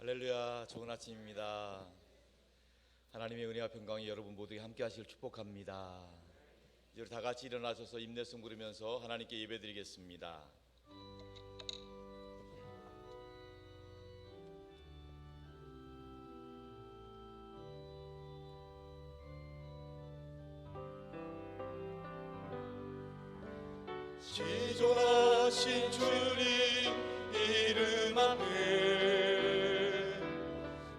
할렐루야, 좋은 아침입니다. 하나님의 은혜와 평강이 여러분 모두에게 함께 하시길 축복합니다. 이제 우리 다 같이 일어나셔서 임내성 부르면서 하나님께 예배드리겠습니다. 지존하신 주님 이름 앞에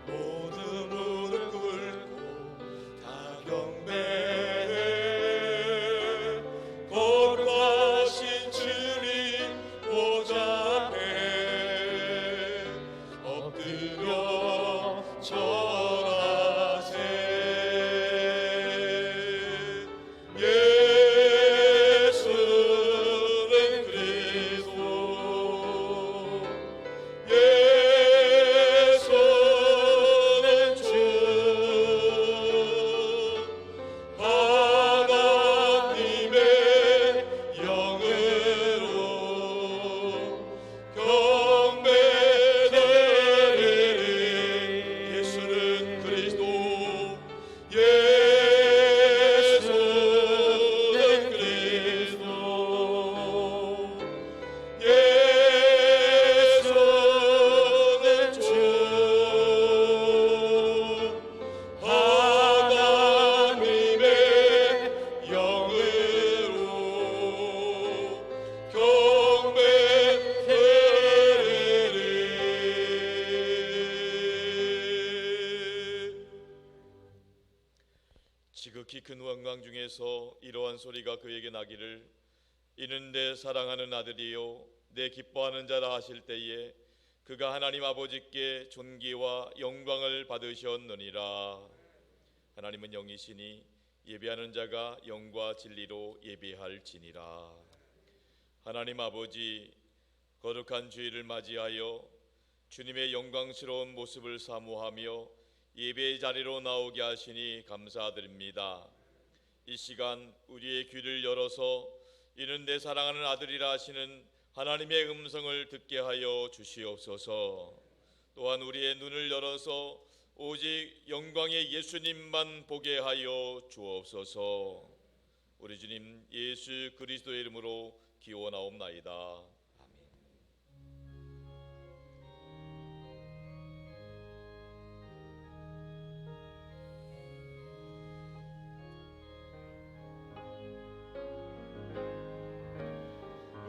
모든 무릎 꿇고 다 경배해. 거룩하신 주님 보좌 앞에 엎드려 절하세. 지극히 큰 원광 중에서 이러한 소리가 그에게 나기를, 이는 내 사랑하는 아들이요 내 기뻐하는 자라 하실 때에 그가 하나님 아버지께 존귀와 영광을 받으셨느니라. 하나님은 영이시니 예배하는 자가 영과 진리로 예배할지니라. 하나님 아버지, 거룩한 주일을 맞이하여 주님의 영광스러운 모습을 사모하며 예배의 자리로 나오게 하시니 감사드립니다. 이 시간 우리의 귀를 열어서 이는 내 사랑하는 아들이라 하시는 하나님의 음성을 듣게 하여 주시옵소서. 또한 우리의 눈을 열어서 오직 영광의 예수님만 보게 하여 주옵소서. 우리 주님 예수 그리스도의 이름으로 기원하옵나이다.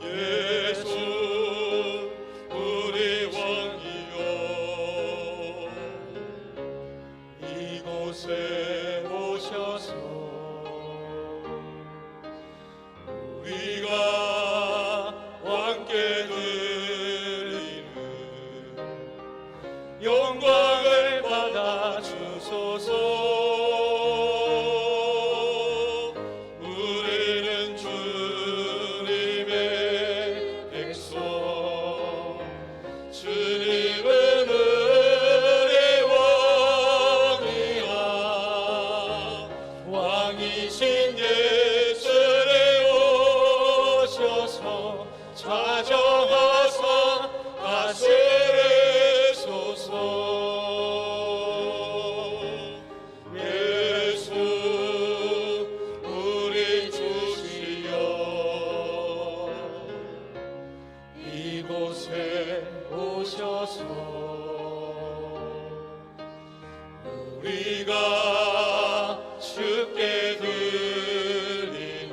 예수 우리 왕이여, 이곳에 오셔서 우리가 왕께 드리는 영광을 받아 주소서. 이곳에 오셔서 우리가 주께 드리는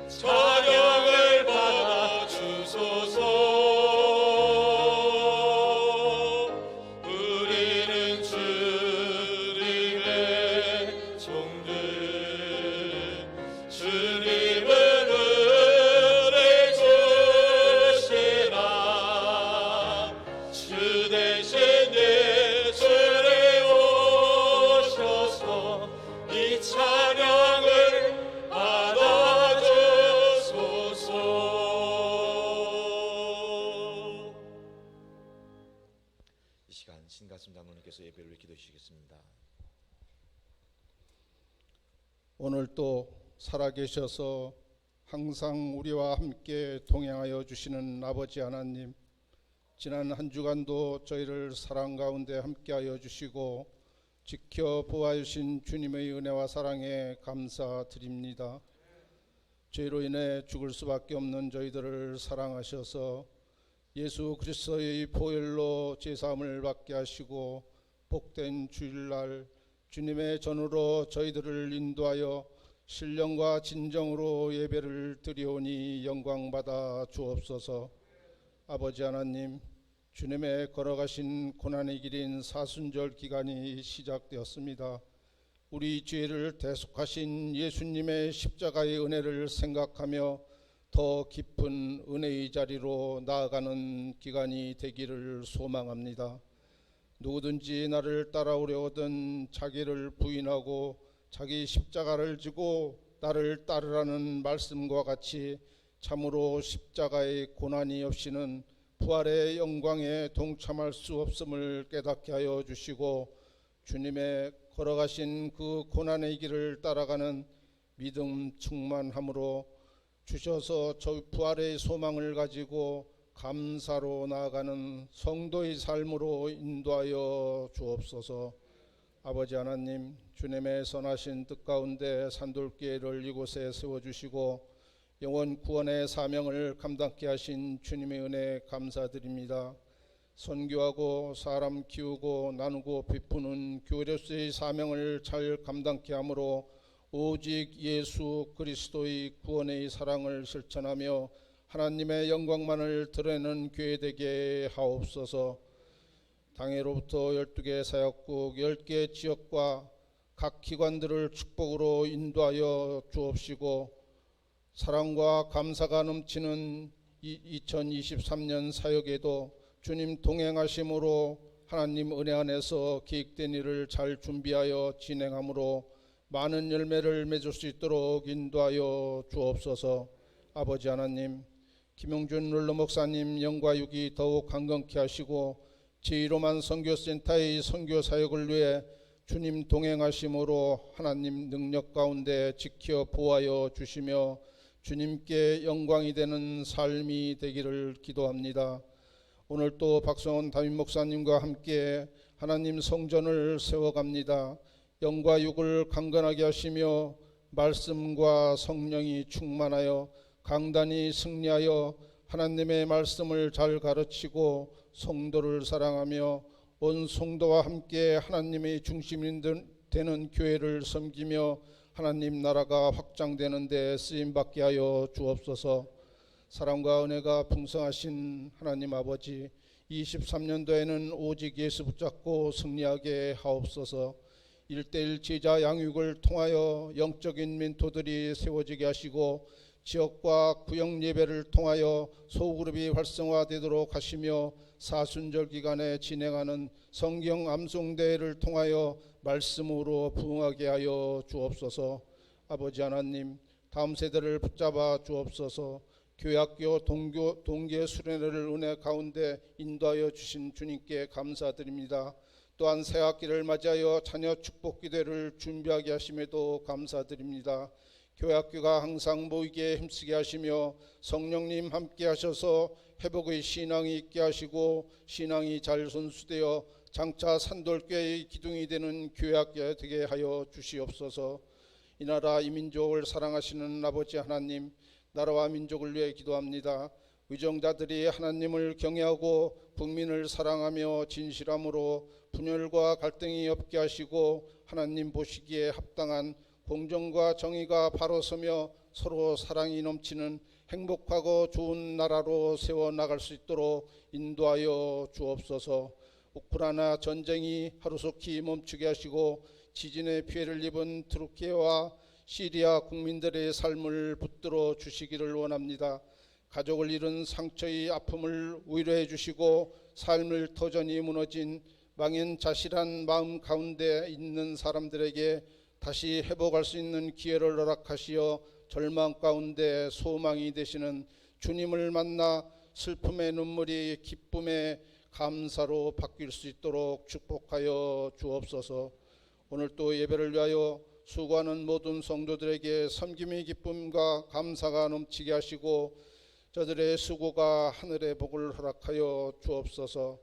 찬양을 받아 주소서. 우리는 주님의 종들, 주님을 신가슴 장로님께서 예배를 기도해 주시겠습니다. 오늘도 살아계셔서 항상 우리와 함께 동행하여 주시는 아버지 하나님, 지난 한 주간도 저희를 사랑 가운데 함께하여 주시고 지켜 보아주신 주님의 은혜와 사랑에 감사드립니다. 죄로 인해 죽을 수밖에 없는 저희들을 사랑하셔서 예수 그리스도의 보혈로 제사함을 받게 하시고 복된 주일날 주님의 전으로 저희들을 인도하여 신령과 진정으로 예배를 드리오니 영광받아 주옵소서. 아버지 하나님, 주님의 걸어가신 고난의 길인 사순절 기간이 시작되었습니다. 우리 죄를 대속하신 예수님의 십자가의 은혜를 생각하며 더 깊은 은혜의 자리로 나아가는 기간이 되기를 소망합니다. 누구든지 나를 따라오려거든 자기를 부인하고 자기 십자가를 지고 나를 따르라는 말씀과 같이 참으로 십자가의 고난이 없이는 부활의 영광에 동참할 수 없음을 깨닫게 하여 주시고 주님의 걸어가신 그 고난의 길을 따라가는 믿음 충만함으로 주셔서 저 부활의 소망을 가지고 감사로 나아가는 성도의 삶으로 인도하여 주옵소서. 아버지 하나님, 주님의 선하신 뜻 가운데 산돌교회를 이곳에 세워주시고 영원 구원의 사명을 감당케 하신 주님의 은혜 감사드립니다. 선교하고 사람 키우고 나누고 베푸는 교회로서의 사명을 잘 감당케 하므로 오직 예수 그리스도의 구원의 사랑을 실천하며 하나님의 영광만을 드러내는 교회 되게 하옵소서. 당회로부터 12개 사역국 10개 지역과 각 기관들을 축복으로 인도하여 주옵시고 사랑과 감사가 넘치는 2023년 사역에도 주님 동행하심으로 하나님 은혜 안에서 계획된 일을 잘 준비하여 진행함으로 많은 열매를 맺을 수 있도록 인도하여 주옵소서. 아버지 하나님, 김용준 룰러 목사님 영과 육이 더욱 강건케 하시고 제1호만 선교센터의 선교 사역을 위해 주님 동행하심으로 하나님 능력 가운데 지켜 보호하여 주시며 주님께 영광이 되는 삶이 되기를 기도합니다. 오늘 또 박성원 담임 목사님과 함께 하나님 성전을 세워갑니다. 영과 육을 강건하게 하시며 말씀과 성령이 충만하여 강단이 승리하여 하나님의 말씀을 잘 가르치고 성도를 사랑하며 온 성도와 함께 하나님의 중심이 되는 교회를 섬기며 하나님 나라가 확장되는 데 쓰임받게 하여 주옵소서. 사랑과 은혜가 풍성하신 하나님 아버지, 23년도에는 오직 예수 붙잡고 승리하게 하옵소서. 1:1 제자 양육을 통하여 영적인 멘토들이 세워지게 하시고 지역과 구역 예배를 통하여 소그룹이 활성화되도록 하시며 사순절 기간에 진행하는 성경 암송대회를 통하여 말씀으로 부흥하게 하여 주옵소서. 아버지 하나님, 다음 세대를 붙잡아 주옵소서. 교회학교 동계 수련회를 은혜 가운데 인도하여 주신 주님께 감사드립니다. 또한 새 학기를 맞이하여 자녀 축복 기도를 준비하게 하심에도 감사드립니다. 교회학교가 항상 모이게 힘쓰게 하시며 성령님 함께 하셔서 회복의 신앙이 있게 하시고 신앙이 잘 손수되어 장차 산돌교회의 기둥이 되는 교회학교가 되게 하여 주시옵소서. 이 나라 이 민족을 사랑하시는 아버지 하나님, 나라와 민족을 위해 기도합니다. 위정자들이 하나님을 경외하고 국민을 사랑하며 진실함으로 분열과 갈등이 없게 하시고 하나님 보시기에 합당한 공정과 정의가 바로 서며 서로 사랑이 넘치는 행복하고 좋은 나라로 세워나갈 수 있도록 인도하여 주옵소서. 우크라이나 전쟁이 하루속히 멈추게 하시고 지진의 피해를 입은 투르키예와 시리아 국민들의 삶을 붙들어 주시기를 원합니다. 가족을 잃은 상처의 아픔을 위로해 주시고 삶을 터전이 무너진 망연자실한 마음 가운데 있는 사람들에게 다시 회복할 수 있는 기회를 허락하시어 절망 가운데 소망이 되시는 주님을 만나 슬픔의 눈물이 기쁨의 감사로 바뀔 수 있도록 축복하여 주옵소서. 오늘 또 예배를 위하여 수고하는 모든 성도들에게 섬김의 기쁨과 감사가 넘치게 하시고 저들의 수고가 하늘의 복을 허락하여 주옵소서.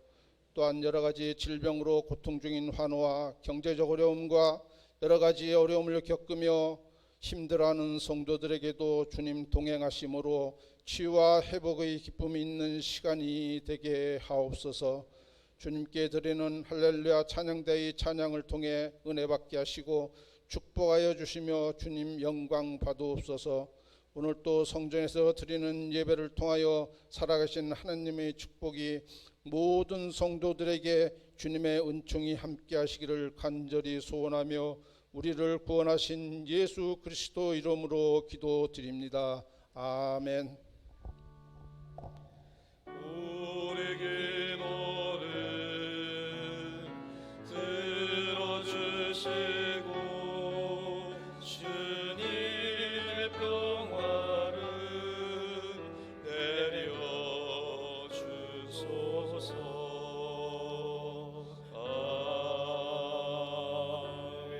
또한 여러 가지 질병으로 고통 중인 환우와 경제적 어려움과 여러 가지 어려움을 겪으며 힘들어하는 성도들에게도 주님 동행하심으로 치유와 회복의 기쁨이 있는 시간이 되게 하옵소서. 주님께 드리는 할렐루야 찬양대의 찬양을 통해 은혜 받게 하시고 축복하여 주시며 주님 영광 받으옵소서. 오늘 또 성전에서 드리는 예배를 통하여 살아가신 하나님의 축복이 모든 성도들에게 주님의 은총이 함께 하시기를 간절히 소원하며 우리를 구원하신 예수 그리스도 이름으로 기도드립니다. 아멘. 우리 기도를 들어주시고 주님의 평화를 내려 주소서. 아멘.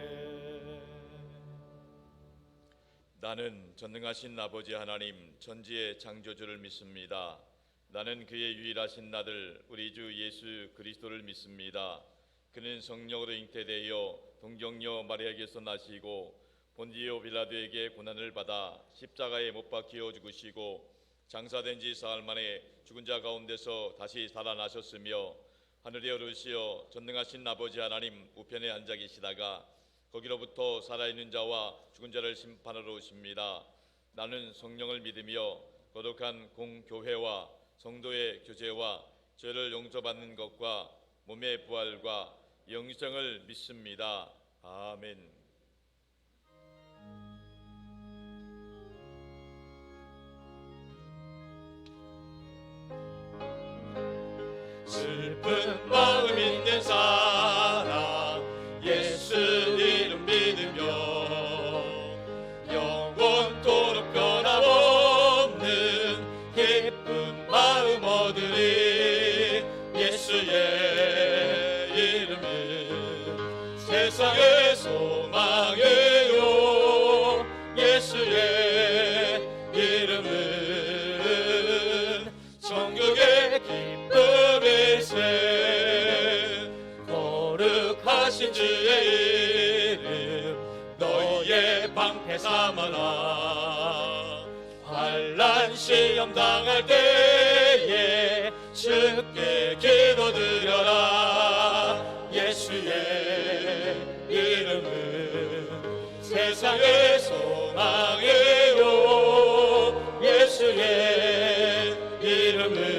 나는 전능하신 아버지 하나님 천지의 창조주를 믿습니다. 나는 그의 유일하신 아들 우리 주 예수 그리스도를 믿습니다. 그는 성령으로 잉태되어 동정녀 마리아에게서 나시고 본디오 빌라도에게 고난을 받아 십자가에 못 박혀 죽으시고 장사된 지 사흘 만에 죽은 자 가운데서 다시 살아나셨으며 하늘에 오르시어 전능하신 아버지 하나님 우편에 앉아 계시다가 거기로부터 살아있는 자와 죽은 자를 심판하러 오십니다. 나는 성령을 믿으며 거룩한 공교회와 성도의 교제와 죄를 용서받는 것과 몸의 부활과 영생을 믿습니다. 아멘. 슬픈 마음 있는 사람 예수 이름 믿으며 영원토록 변함없는 기쁜 마음 얻으리. 예수의 이름은 세상의 소망이요 예수의 이름은 천국의 기쁨일세. 거룩하신 주의 이름 너희의 방패 삼아라. 환난 시험 당할 때에 주께 기도드려라. 예수의 이름은 세상의 소망이요 예수의 이름은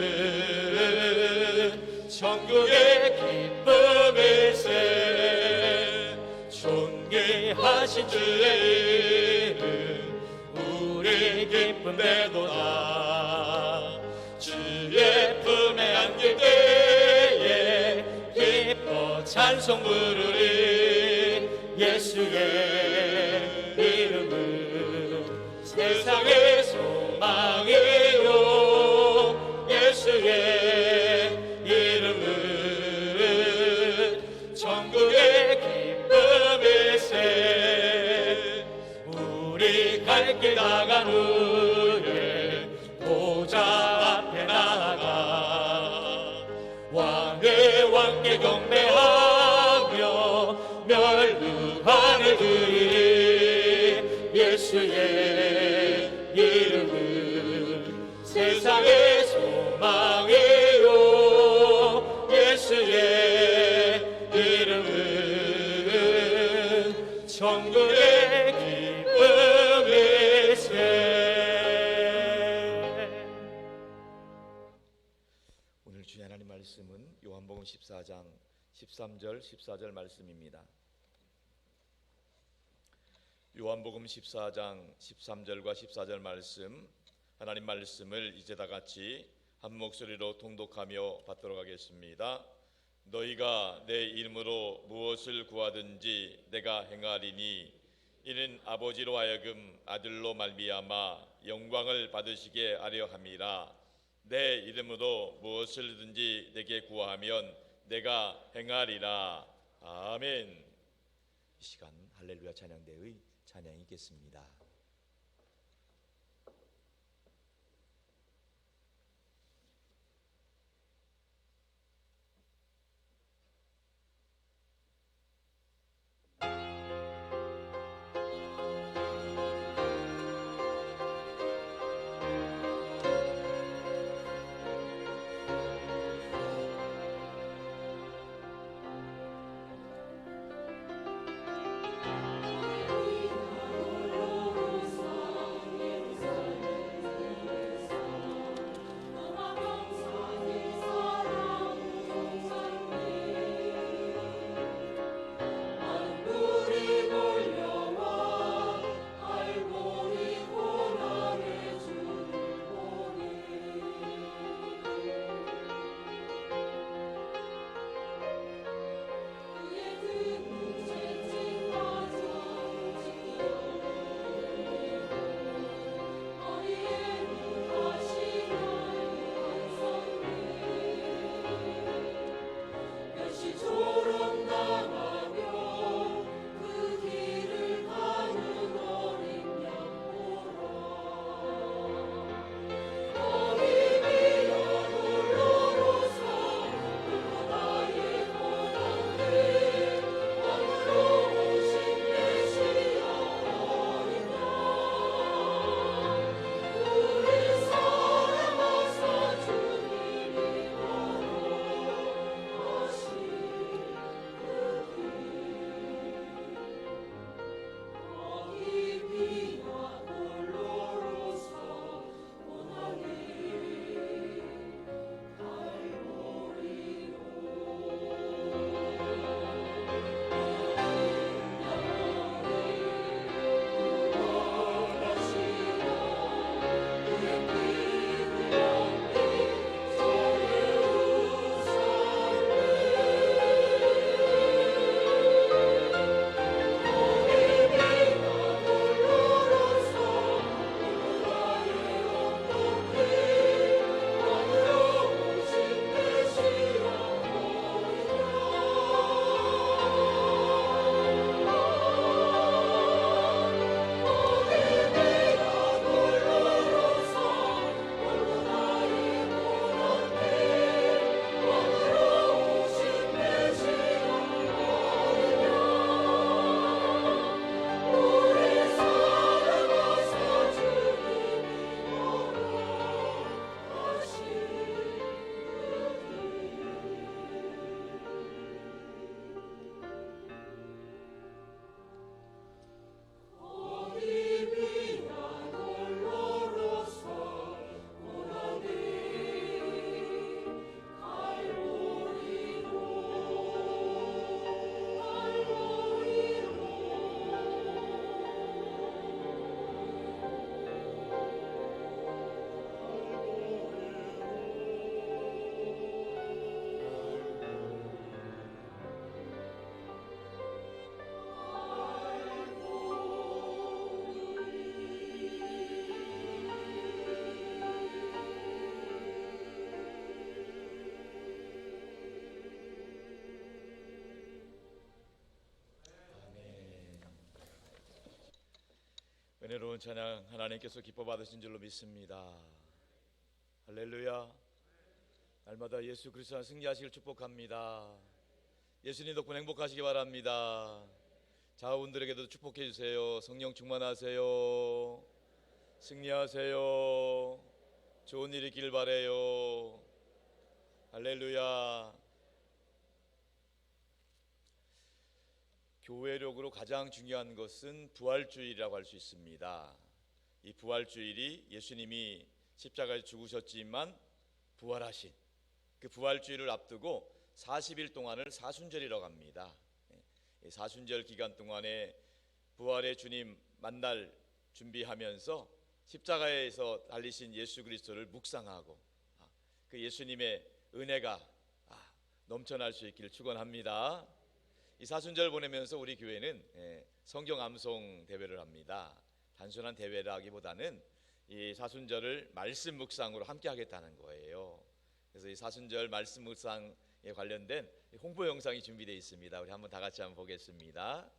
천국의 기쁨일세. 존귀하신 주의 이름 우리 기쁨 되도다. 주의 품에 안길 때에 기뻐 찬송 부르리. 예수의 이름은 세상의 소망이요 예수의 이름은 천국의 기쁨일세. 우리 갈 길 나간 후에 보좌 앞에 나아가 왕의 왕께 경배하며 멸루관을 드리리. 예수의 이름은 세상의 소망이요 예수의 이름은 천국의 기쁨일세. 오늘 주의 하나님 말씀은 요한복음 14장 13절 14절 말씀입니다. 요한복음 14장 13절과 14절 말씀, 하나님 말씀을 이제 다 같이 한 목소리로 통독하며 받도록 하겠습니다. 너희가 내 이름으로 무엇을 구하든지 내가 행하리니 이는 아버지로 하여금 아들로 말미암아 영광을 받으시게 하려 함이라. 내 이름으로 무엇을든지 내게 구하면 내가 행하리라. 아멘. 이 시간 할렐루야 찬양대의 찬양이 있겠습니다. 은혜로운 찬양 하나님께서 기뻐 받으신 줄로 믿습니다. 할렐루야. 날마다 예수 그리스도 승리하시길 축복합니다. 예수님 덕분에 행복하시기 바랍니다. 자아분들에게도 축복해 주세요. 성령 충만하세요. 승리하세요. 좋은 일 있길 바래요. 할렐루야. 교회력으로 가장 중요한 것은 부활주일이라고 할 수 있습니다. 이 부활주일이 예수님이 십자가에 죽으셨지만 부활하신 그 부활주일을 앞두고 40일 동안을 사순절이라고 합니다. 사순절 기간 동안에 부활의 주님 만날 준비하면서 십자가에서 달리신 예수 그리스도를 묵상하고 그 예수님의 은혜가 넘쳐날 수 있기를 축원합니다. 이 사순절 보내면서 우리 교회는 성경 암송 대회를 합니다. 단순한 대회라기보다는 이 사순절을 말씀 묵상으로 함께 하겠다는 거예요. 그래서 이 사순절 말씀 묵상에 관련된 홍보 영상이 준비되어 있습니다. 우리 한번 다 같이 한번 보겠습니다.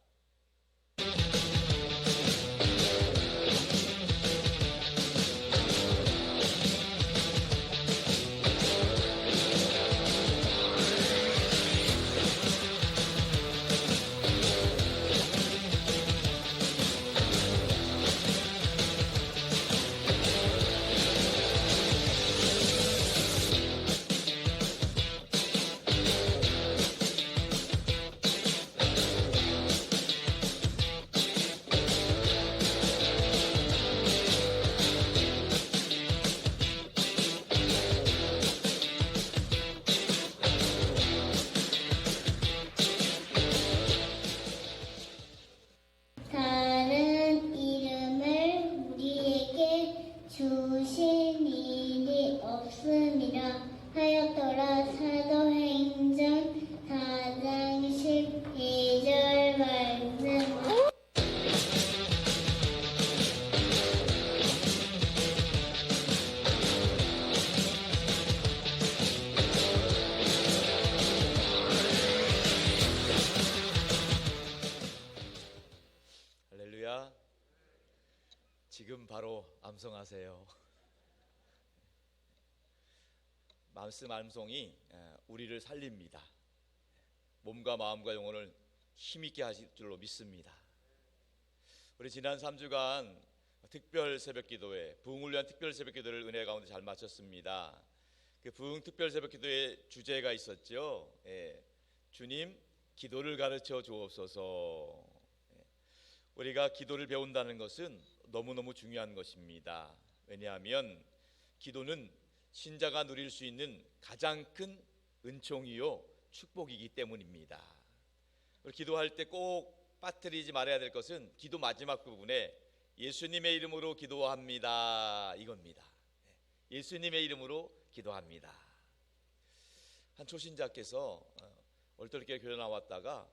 다른 이름을 우리에게 주신 일이 없음이라 하였더라. 사도행전 4장 12절 말씀. 할렐루야. 지금 바로 암송하세요. 말씀 암송이 우리를 살립니다. 몸과 마음과 영혼을 힘있게 하실 줄로 믿습니다. 우리 지난 3주간 특별 새벽기도회, 부흥을 위한 특별 새벽기도를 은혜 가운데 잘 마쳤습니다. 그 부흥 특별 새벽기도의 주제가 있었죠. 주님 기도를 가르쳐 주옵소서. 우리가 기도를 배운다는 것은 너무너무 중요한 것입니다. 왜냐하면 기도는 신자가 누릴 수 있는 가장 큰 은총이요 축복이기 때문입니다. 기도할 때 꼭 빠뜨리지 말아야 될 것은 기도 마지막 부분에 예수님의 이름으로 기도합니다 이겁니다. 예수님의 이름으로 기도합니다. 한 초신자께서 얼떨결에 교회 나왔다가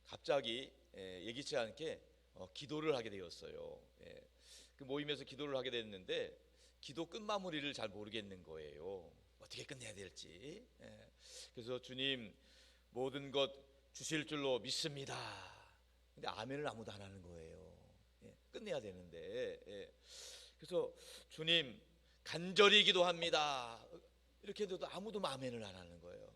갑자기 예기치 않게 기도를 하게 되었어요. 그 모임에서 기도를 하게 됐는데 기도 끝마무리를 잘 모르겠는 거예요. 어떻게 끝내야 될지. 그래서 주님 모든 것 주실 줄로 믿습니다. 근데 아멘을 아무도 안 하는 거예요. 끝내야 되는데. 그래서 주님 간절히 기도합니다. 이렇게 해도 아무도 아멘을 안 하는 거예요.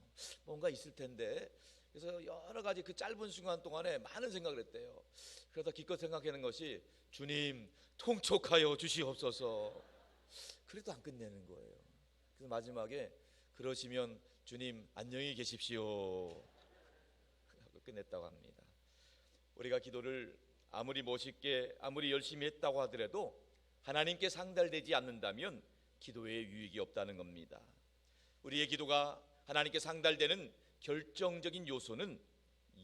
뭔가 있을 텐데. 그래서 여러 가지 그 짧은 순간 동안에 많은 생각을 했대요. 그러다 기껏 생각하는 것이 주님 통촉하여 주시옵소서. 그래도 안 끝내는 거예요. 그래서 마지막에 그러시면 주님 안녕히 계십시오 하고 끝냈다고 합니다. 우리가 기도를 아무리 멋있게 아무리 열심히 했다고 하더라도 하나님께 상달되지 않는다면 기도에 유익이 없다는 겁니다. 우리의 기도가 하나님께 상달되는 결정적인 요소는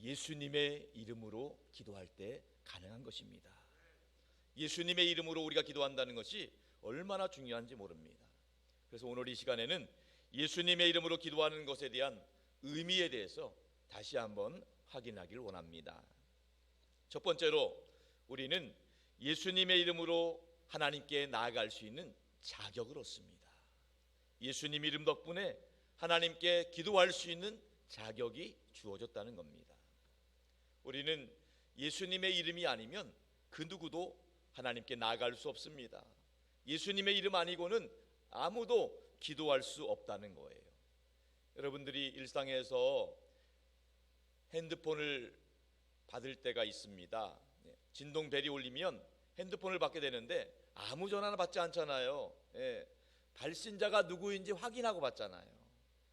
예수님의 이름으로 기도할 때 가능한 것입니다. 예수님의 이름으로 우리가 기도한다는 것이 얼마나 중요한지 모릅니다. 그래서 오늘 이 시간에는 예수님의 이름으로 기도하는 것에 대한 의미에 대해서 다시 한번 확인하길 원합니다. 첫 번째로 우리는 예수님의 이름으로 하나님께 나아갈 수 있는 자격을 얻습니다. 예수님 이름 덕분에 하나님께 기도할 수 있는 자격이 주어졌다는 겁니다. 우리는 예수님의 이름이 아니면 그 누구도 하나님께 나아갈 수 없습니다. 예수님의 이름 아니고는 아무도 기도할 수 없다는 거예요. 여러분들이 일상에서 핸드폰을 받을 때가 있습니다. 진동벨이 울리면 핸드폰을 받게 되는데 아무 전화나 받지 않잖아요. 발신자가 누구인지 확인하고 받잖아요.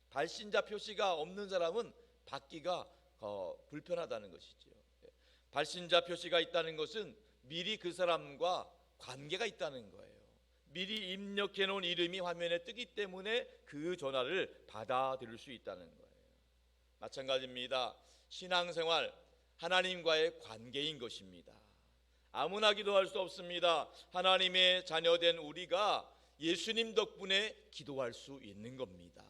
발신자 표시가 없는 사람은 받기가 불편하다는 것이죠. 발신자 표시가 있다는 것은 미리 그 사람과 관계가 있다는 거예요. 미리 입력해 놓은 이름이 화면에 뜨기 때문에 그 전화를 받아들일 수 있다는 거예요. 마찬가지입니다. 신앙생활, 하나님과의 관계인 것입니다. 아무나 기도할 수 없습니다. 하나님의 자녀된 우리가 예수님 덕분에 기도할 수 있는 겁니다.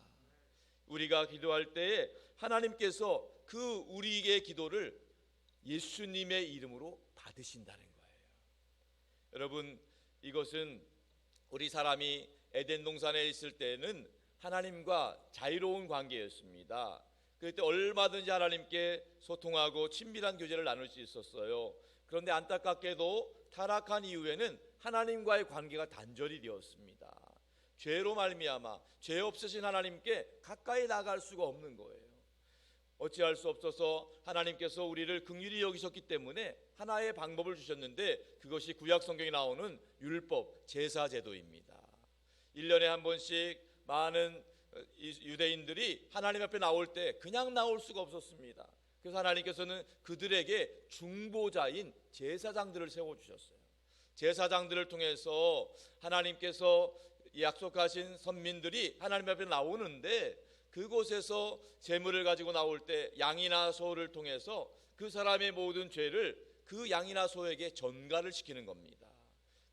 우리가 기도할 때에 하나님께서 그 우리의 기도를 예수님의 이름으로 받으신다는 거예요. 여러분, 이것은 우리 사람이 에덴 동산에 있을 때는 하나님과 자유로운 관계였습니다. 그때 얼마든지 하나님께 소통하고 친밀한 교제를 나눌 수 있었어요. 그런데 안타깝게도 타락한 이후에는 하나님과의 관계가 단절이 되었습니다. 죄로 말미암아 죄 없으신 하나님께 가까이 나갈 수가 없는 거예요. 어찌할 수 없어서 하나님께서 우리를 긍휼히 여기셨기 때문에 하나의 방법을 주셨는데 그것이 구약 성경에 나오는 율법, 제사 제도입니다. 1년에 한 번씩 많은 유대인들이 하나님 앞에 나올 때 그냥 나올 수가 없었습니다. 그래서 하나님께서는 그들에게 중보자인 제사장들을 세워주셨어요. 제사장들을 통해서 하나님께서 약속하신 선민들이 하나님 앞에 나오는데 그곳에서 제물을 가지고 나올 때 양이나 소를 통해서 그 사람의 모든 죄를 그 양이나 소에게 전가를 시키는 겁니다.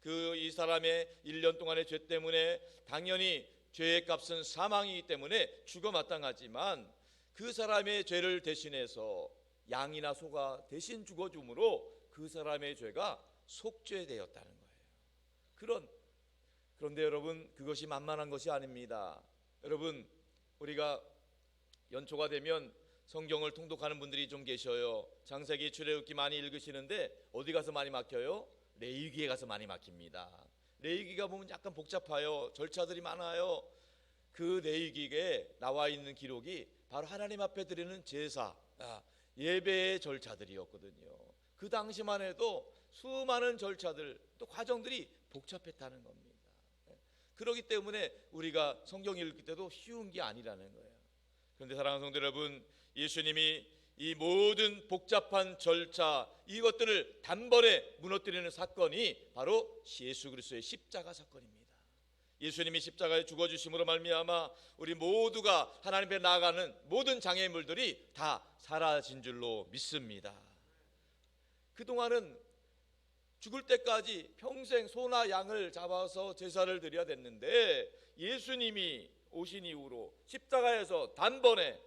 이 사람의 1년 동안의 죄 때문에 당연히 죄의 값은 사망이기 때문에 죽어 마땅하지만 그 사람의 죄를 대신해서 양이나 소가 대신 죽어줌으로 그 사람의 죄가 속죄되었다는 거예요. 그런데 여러분, 그것이 만만한 것이 아닙니다. 여러분, 우리가 연초가 되면 성경을 통독하는 분들이 좀 계셔요. 창세기, 출애굽기 많이 읽으시는데 어디 가서 많이 막혀요? 레위기에 가서 많이 막힙니다. 레위기가 보면 약간 복잡해요. 절차들이 많아요. 그 레위기에 나와 있는 기록이 바로 하나님 앞에 드리는 제사, 예배의 절차들이었거든요. 그 당시만 해도 수많은 절차들, 또 과정들이 복잡했다는 겁니다. 그렇기 때문에 우리가 성경 읽을 때도 쉬운 게 아니라는 거예요. 그런데 사랑하는 성도 여러분, 예수님이 이 모든 복잡한 절차, 이것들을 단번에 무너뜨리는 사건이 바로 예수 그리스도의 십자가 사건입니다. 예수님이 십자가에 죽어주심으로 말미암아 우리 모두가 하나님 앞에 나아가는 모든 장애물들이 다 사라진 줄로 믿습니다. 그동안은 죽을 때까지 평생 소나 양을 잡아서 제사를 드려야 됐는데 예수님이 오신 이후로 십자가에서 단번에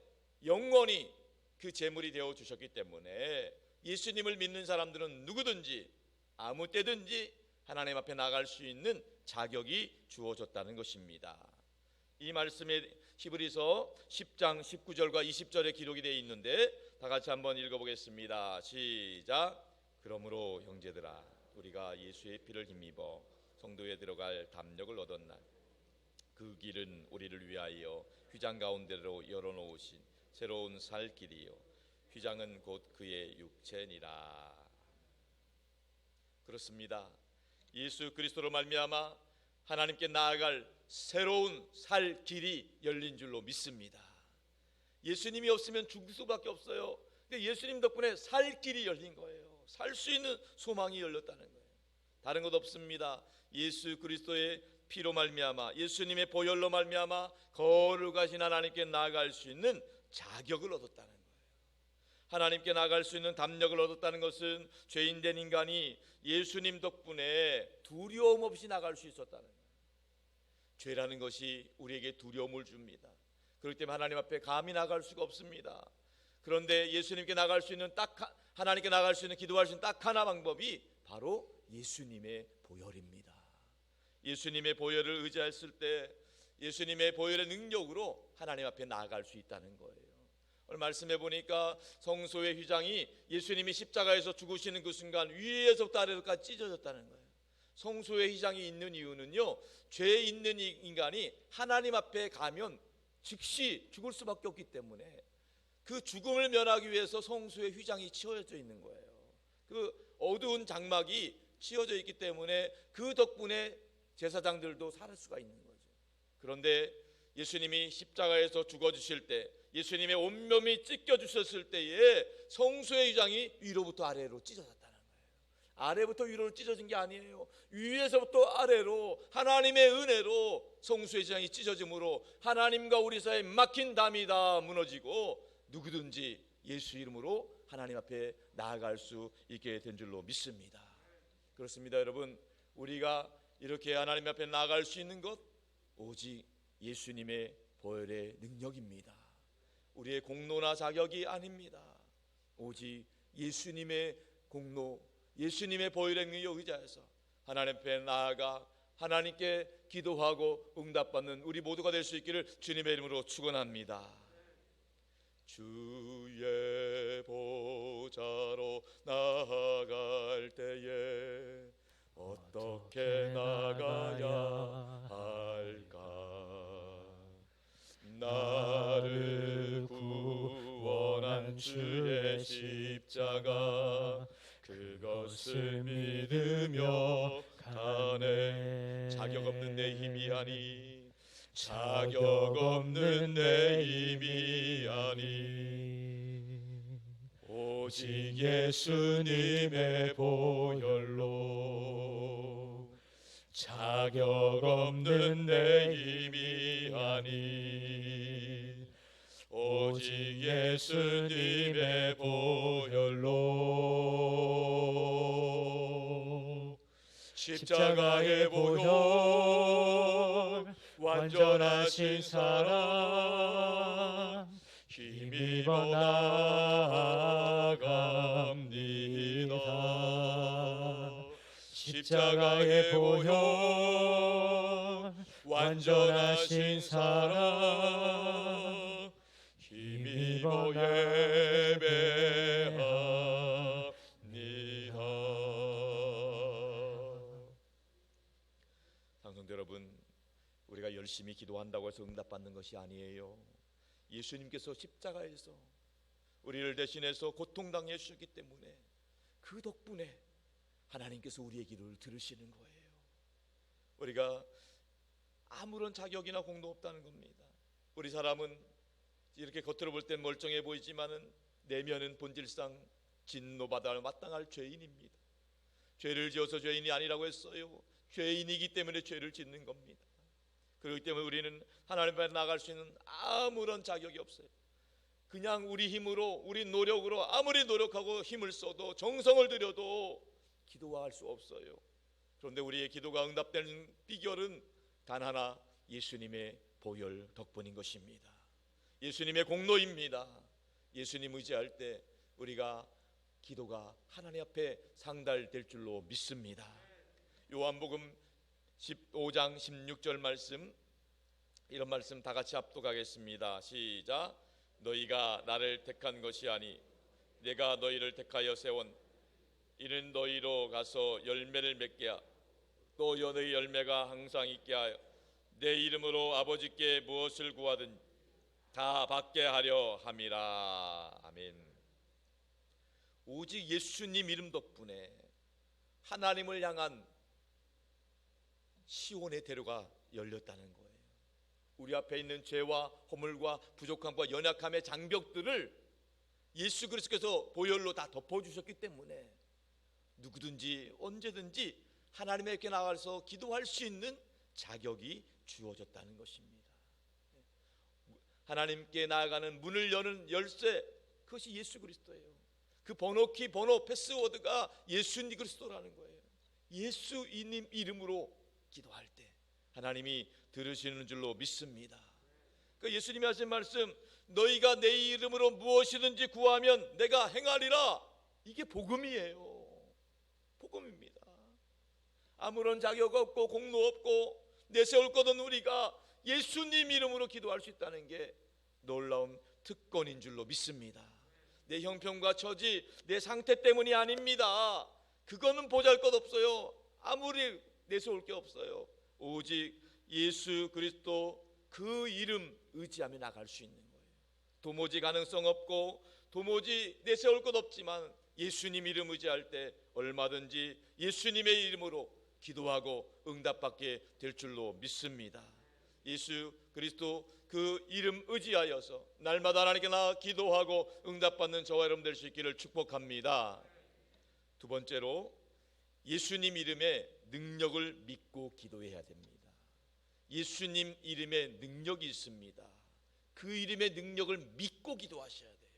영원히 그 제물이 되어 주셨기 때문에 예수님을 믿는 사람들은 누구든지 아무 때든지 하나님 앞에 나갈 수 있는 자격이 주어졌다는 것입니다. 이 말씀에 히브리서 10장 19절과 20절에 기록이 되어 있는데 다 같이 한번 읽어보겠습니다. 시작. 그러므로 형제들아, 우리가 예수의 피를 힘입어 성도에 들어갈 담력을 얻었나. 그 길은 우리를 위하여 휘장 가운데로 열어놓으신 새로운 살 길이요, 휘장은 곧 그의 육체니라. 그렇습니다. 예수 그리스도로 말미암아 하나님께 나아갈 새로운 살 길이 열린 줄로 믿습니다. 예수님이 없으면 죽을 수밖에 없어요. 근데 예수님 덕분에 살 길이 열린 거예요. 살 수 있는 소망이 열렸다는 거예요. 다른 것 없습니다. 예수 그리스도의 피로 말미암아, 예수님의 보혈로 말미암아 거룩하신 하나님께 나아갈 수 있는 자격을 얻었다는 거예요. 하나님께 나아갈 수 있는 담력을 얻었다는 것은 죄인된 인간이 예수님 덕분에 두려움 없이 나갈 수 있었다는 거예요. 죄라는 것이 우리에게 두려움을 줍니다. 그렇기 때문에 하나님 앞에 감히 나갈 수가 없습니다. 그런데 예수님께 나갈 수 있는 하나님께 나갈 수 있는, 기도할 수 있는 딱 하나 방법이 바로 예수님의 보혈입니다. 예수님의 보혈을 의지했을 때 예수님의 보혈의 능력으로 하나님 앞에 나아갈 수 있다는 거예요. 오늘 말씀해 보니까 성소의 휘장이 예수님이 십자가에서 죽으시는 그 순간 위에서부터 아래로까지 찢어졌다는 거예요. 성소의 휘장이 있는 이유는요, 죄 있는 인간이 하나님 앞에 가면 즉시 죽을 수밖에 없기 때문에 그 죽음을 면하기 위해서 성소의 휘장이 치워져 있는 거예요. 그 어두운 장막이 치워져 있기 때문에 그 덕분에 제사장들도 살 수가 있는 거죠. 그런데 예수님이 십자가에서 죽어주실 때, 예수님의 온몸이 찢겨주셨을 때에 성소의 휘장이 위로부터 아래로 찢어졌다는 거예요. 아래부터 위로로 찢어진 게 아니에요. 위에서부터 아래로 하나님의 은혜로 성소의 휘장이 찢어짐으로 하나님과 우리 사이에 막힌 담이 다 무너지고 누구든지 예수 이름으로 하나님 앞에 나아갈 수 있게 된 줄로 믿습니다. 그렇습니다, 여러분. 우리가 이렇게 하나님 앞에 나아갈 수 있는 것 오직 예수님의 보혈의 능력입니다. 우리의 공로나 자격이 아닙니다. 오직 예수님의 공로, 예수님의 보혈의 능력에 의지해서 하나님 앞에 나아가 하나님께 기도하고 응답받는 우리 모두가 될 수 있기를 주님의 이름으로 축원합니다. 주의 보좌로 나아갈 때에 어떻게 나가야 할까? 나를 구원한 주의 십자가 그것을 믿으며 가네. 자격 없는 내 힘이 아니, 자격 없는 내 힘이 아니, 오직 예수님의 보혈로. 자격 없는 내 힘이 아니, 오직 예수님의 보혈로. 십자가의 보혈 완전하신 사랑 힘입어 나아갑니다. 십자가의 보혈 완전하신 사랑 힘입어 예배합니다. 성도 여러분, 우리가 열심히 기도한다고 해서 응답받는 것이 아니에요. 예수님께서 십자가에서 우리를 대신해서 고통당해 주셨기 때문에 그 덕분에 하나님께서 우리의 기도를 들으시는 거예요. 우리가 아무런 자격이나 공도 없다는 겁니다. 우리 사람은 이렇게 겉으로 볼 땐 멀쩡해 보이지만은 내면은 본질상 진노받아 마땅할 죄인입니다. 죄를 지어서 죄인이 아니라고 했어요. 죄인이기 때문에 죄를 짓는 겁니다. 그렇기 때문에 우리는 하나님 앞에 나아갈 수 있는 아무런 자격이 없어요. 그냥 우리 힘으로, 우리 노력으로 아무리 노력하고 힘을 써도 정성을 들여도 기도할 수 없어요. 그런데 우리의 기도가 응답되는 비결은 단 하나, 예수님의 보혈 덕분인 것입니다. 예수님의 공로입니다. 예수님 의지할 때 우리가 기도가 하나님 앞에 상달될 줄로 믿습니다. 요한복음 15장 16절 말씀, 이런 말씀 다 같이 합독하겠습니다. 시작. 너희가 나를 택한 것이 아니 내가 너희를 택하여 세운 이는 너희로 가서 열매를 맺게 하여 또 너희 열매가 항상 있게 하여 내 이름으로 아버지께 무엇을 구하든 다 받게 하려 함이라. 아멘. 오직 예수님 이름 덕분에 하나님을 향한 시온의 대로가 열렸다는 거예요. 우리 앞에 있는 죄와 허물과 부족함과 연약함의 장벽들을 예수 그리스도께서 보혈로 다 덮어주셨기 때문에 누구든지 언제든지 하나님께 나가서 기도할 수 있는 자격이 주어졌다는 것입니다. 하나님께 나아가는 문을 여는 열쇠, 그것이 예수 그리스도예요. 그 번호키, 번호, 패스워드가 예수 그리스도라는 거예요. 예수님 이름으로 기도할 때 하나님이 들으시는 줄로 믿습니다. 그 예수님이 하신 말씀, 너희가 내 이름으로 무엇이든지 구하면 내가 행하리라, 이게 복음이에요. 복음입니다. 아무런 자격 없고 공로 없고 내세울 것 없는 우리가 예수님 이름으로 기도할 수 있다는 게 놀라운 특권인 줄로 믿습니다. 내 형편과 처지, 내 상태 때문이 아닙니다. 그거는 보잘것없어요. 아무리 내세울 게 없어요. 오직 예수 그리스도 그 이름 의지하며 나갈 수 있는 거예요. 도무지 가능성 없고 도무지 내세울 것 없지만 예수님 이름 의지할 때 얼마든지 예수님의 이름으로 기도하고 응답받게 될 줄로 믿습니다. 예수 그리스도 그 이름 의지하여서 날마다 하나님께 나아 기도하고 응답받는 저와 여러분 될 수 있기를 축복합니다. 두 번째로 예수님 이름의 능력을 믿고 기도해야 됩니다. 예수님 이름에 능력이 있습니다. 그 이름의 능력을 믿고 기도하셔야 돼요.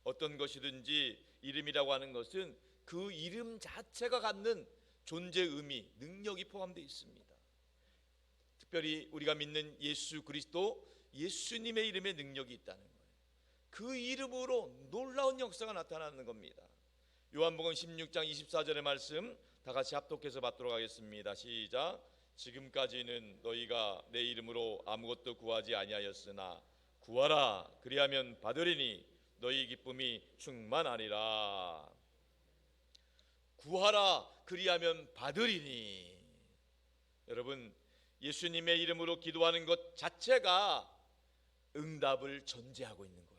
어떤 것이든지 이름이라고 하는 것은 그 이름 자체가 갖는 존재 의미, 능력이 포함되어 있습니다. 특별히 우리가 믿는 예수 그리스도, 예수님의 이름에 능력이 있다는 거예요. 그 이름으로 놀라운 역사가 나타나는 겁니다. 요한복음 16장 24절의 말씀 다 같이 합독해서 받도록 하겠습니다. 시작. 지금까지는 너희가 내 이름으로 아무것도 구하지 아니하였으나 구하라 그리하면 받으리니 너희 기쁨이 충만하리라. 구하라 그리하면 받으리니. 여러분, 예수님의 이름으로 기도하는 것 자체가 응답을 전제하고 있는 거예요.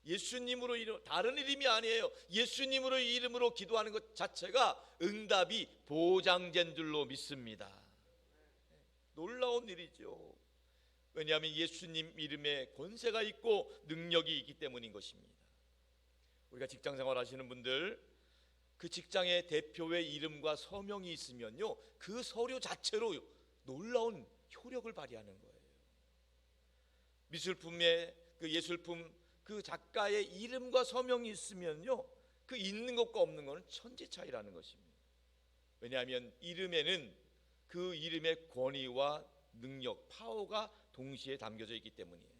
예수님으로 다른 이름이 아니에요. 예수님으로 이름으로 기도하는 것 자체가 응답이 보장된 줄로 믿습니다. 놀라운 일이죠. 왜냐하면 예수님 이름에 권세가 있고 능력이 있기 때문인 것입니다. 우리가 직장생활 하시는 분들, 그 직장의 대표의 이름과 서명이 있으면요, 그 서류 자체로 놀라운 효력을 발휘하는 거예요. 미술품의 그 예술품 그 작가의 이름과 서명이 있으면요, 그 있는 것과 없는 것은 천지 차이라는 것입니다. 왜냐하면 이름에는 그 이름의 권위와 능력, 파워가 동시에 담겨져 있기 때문이에요.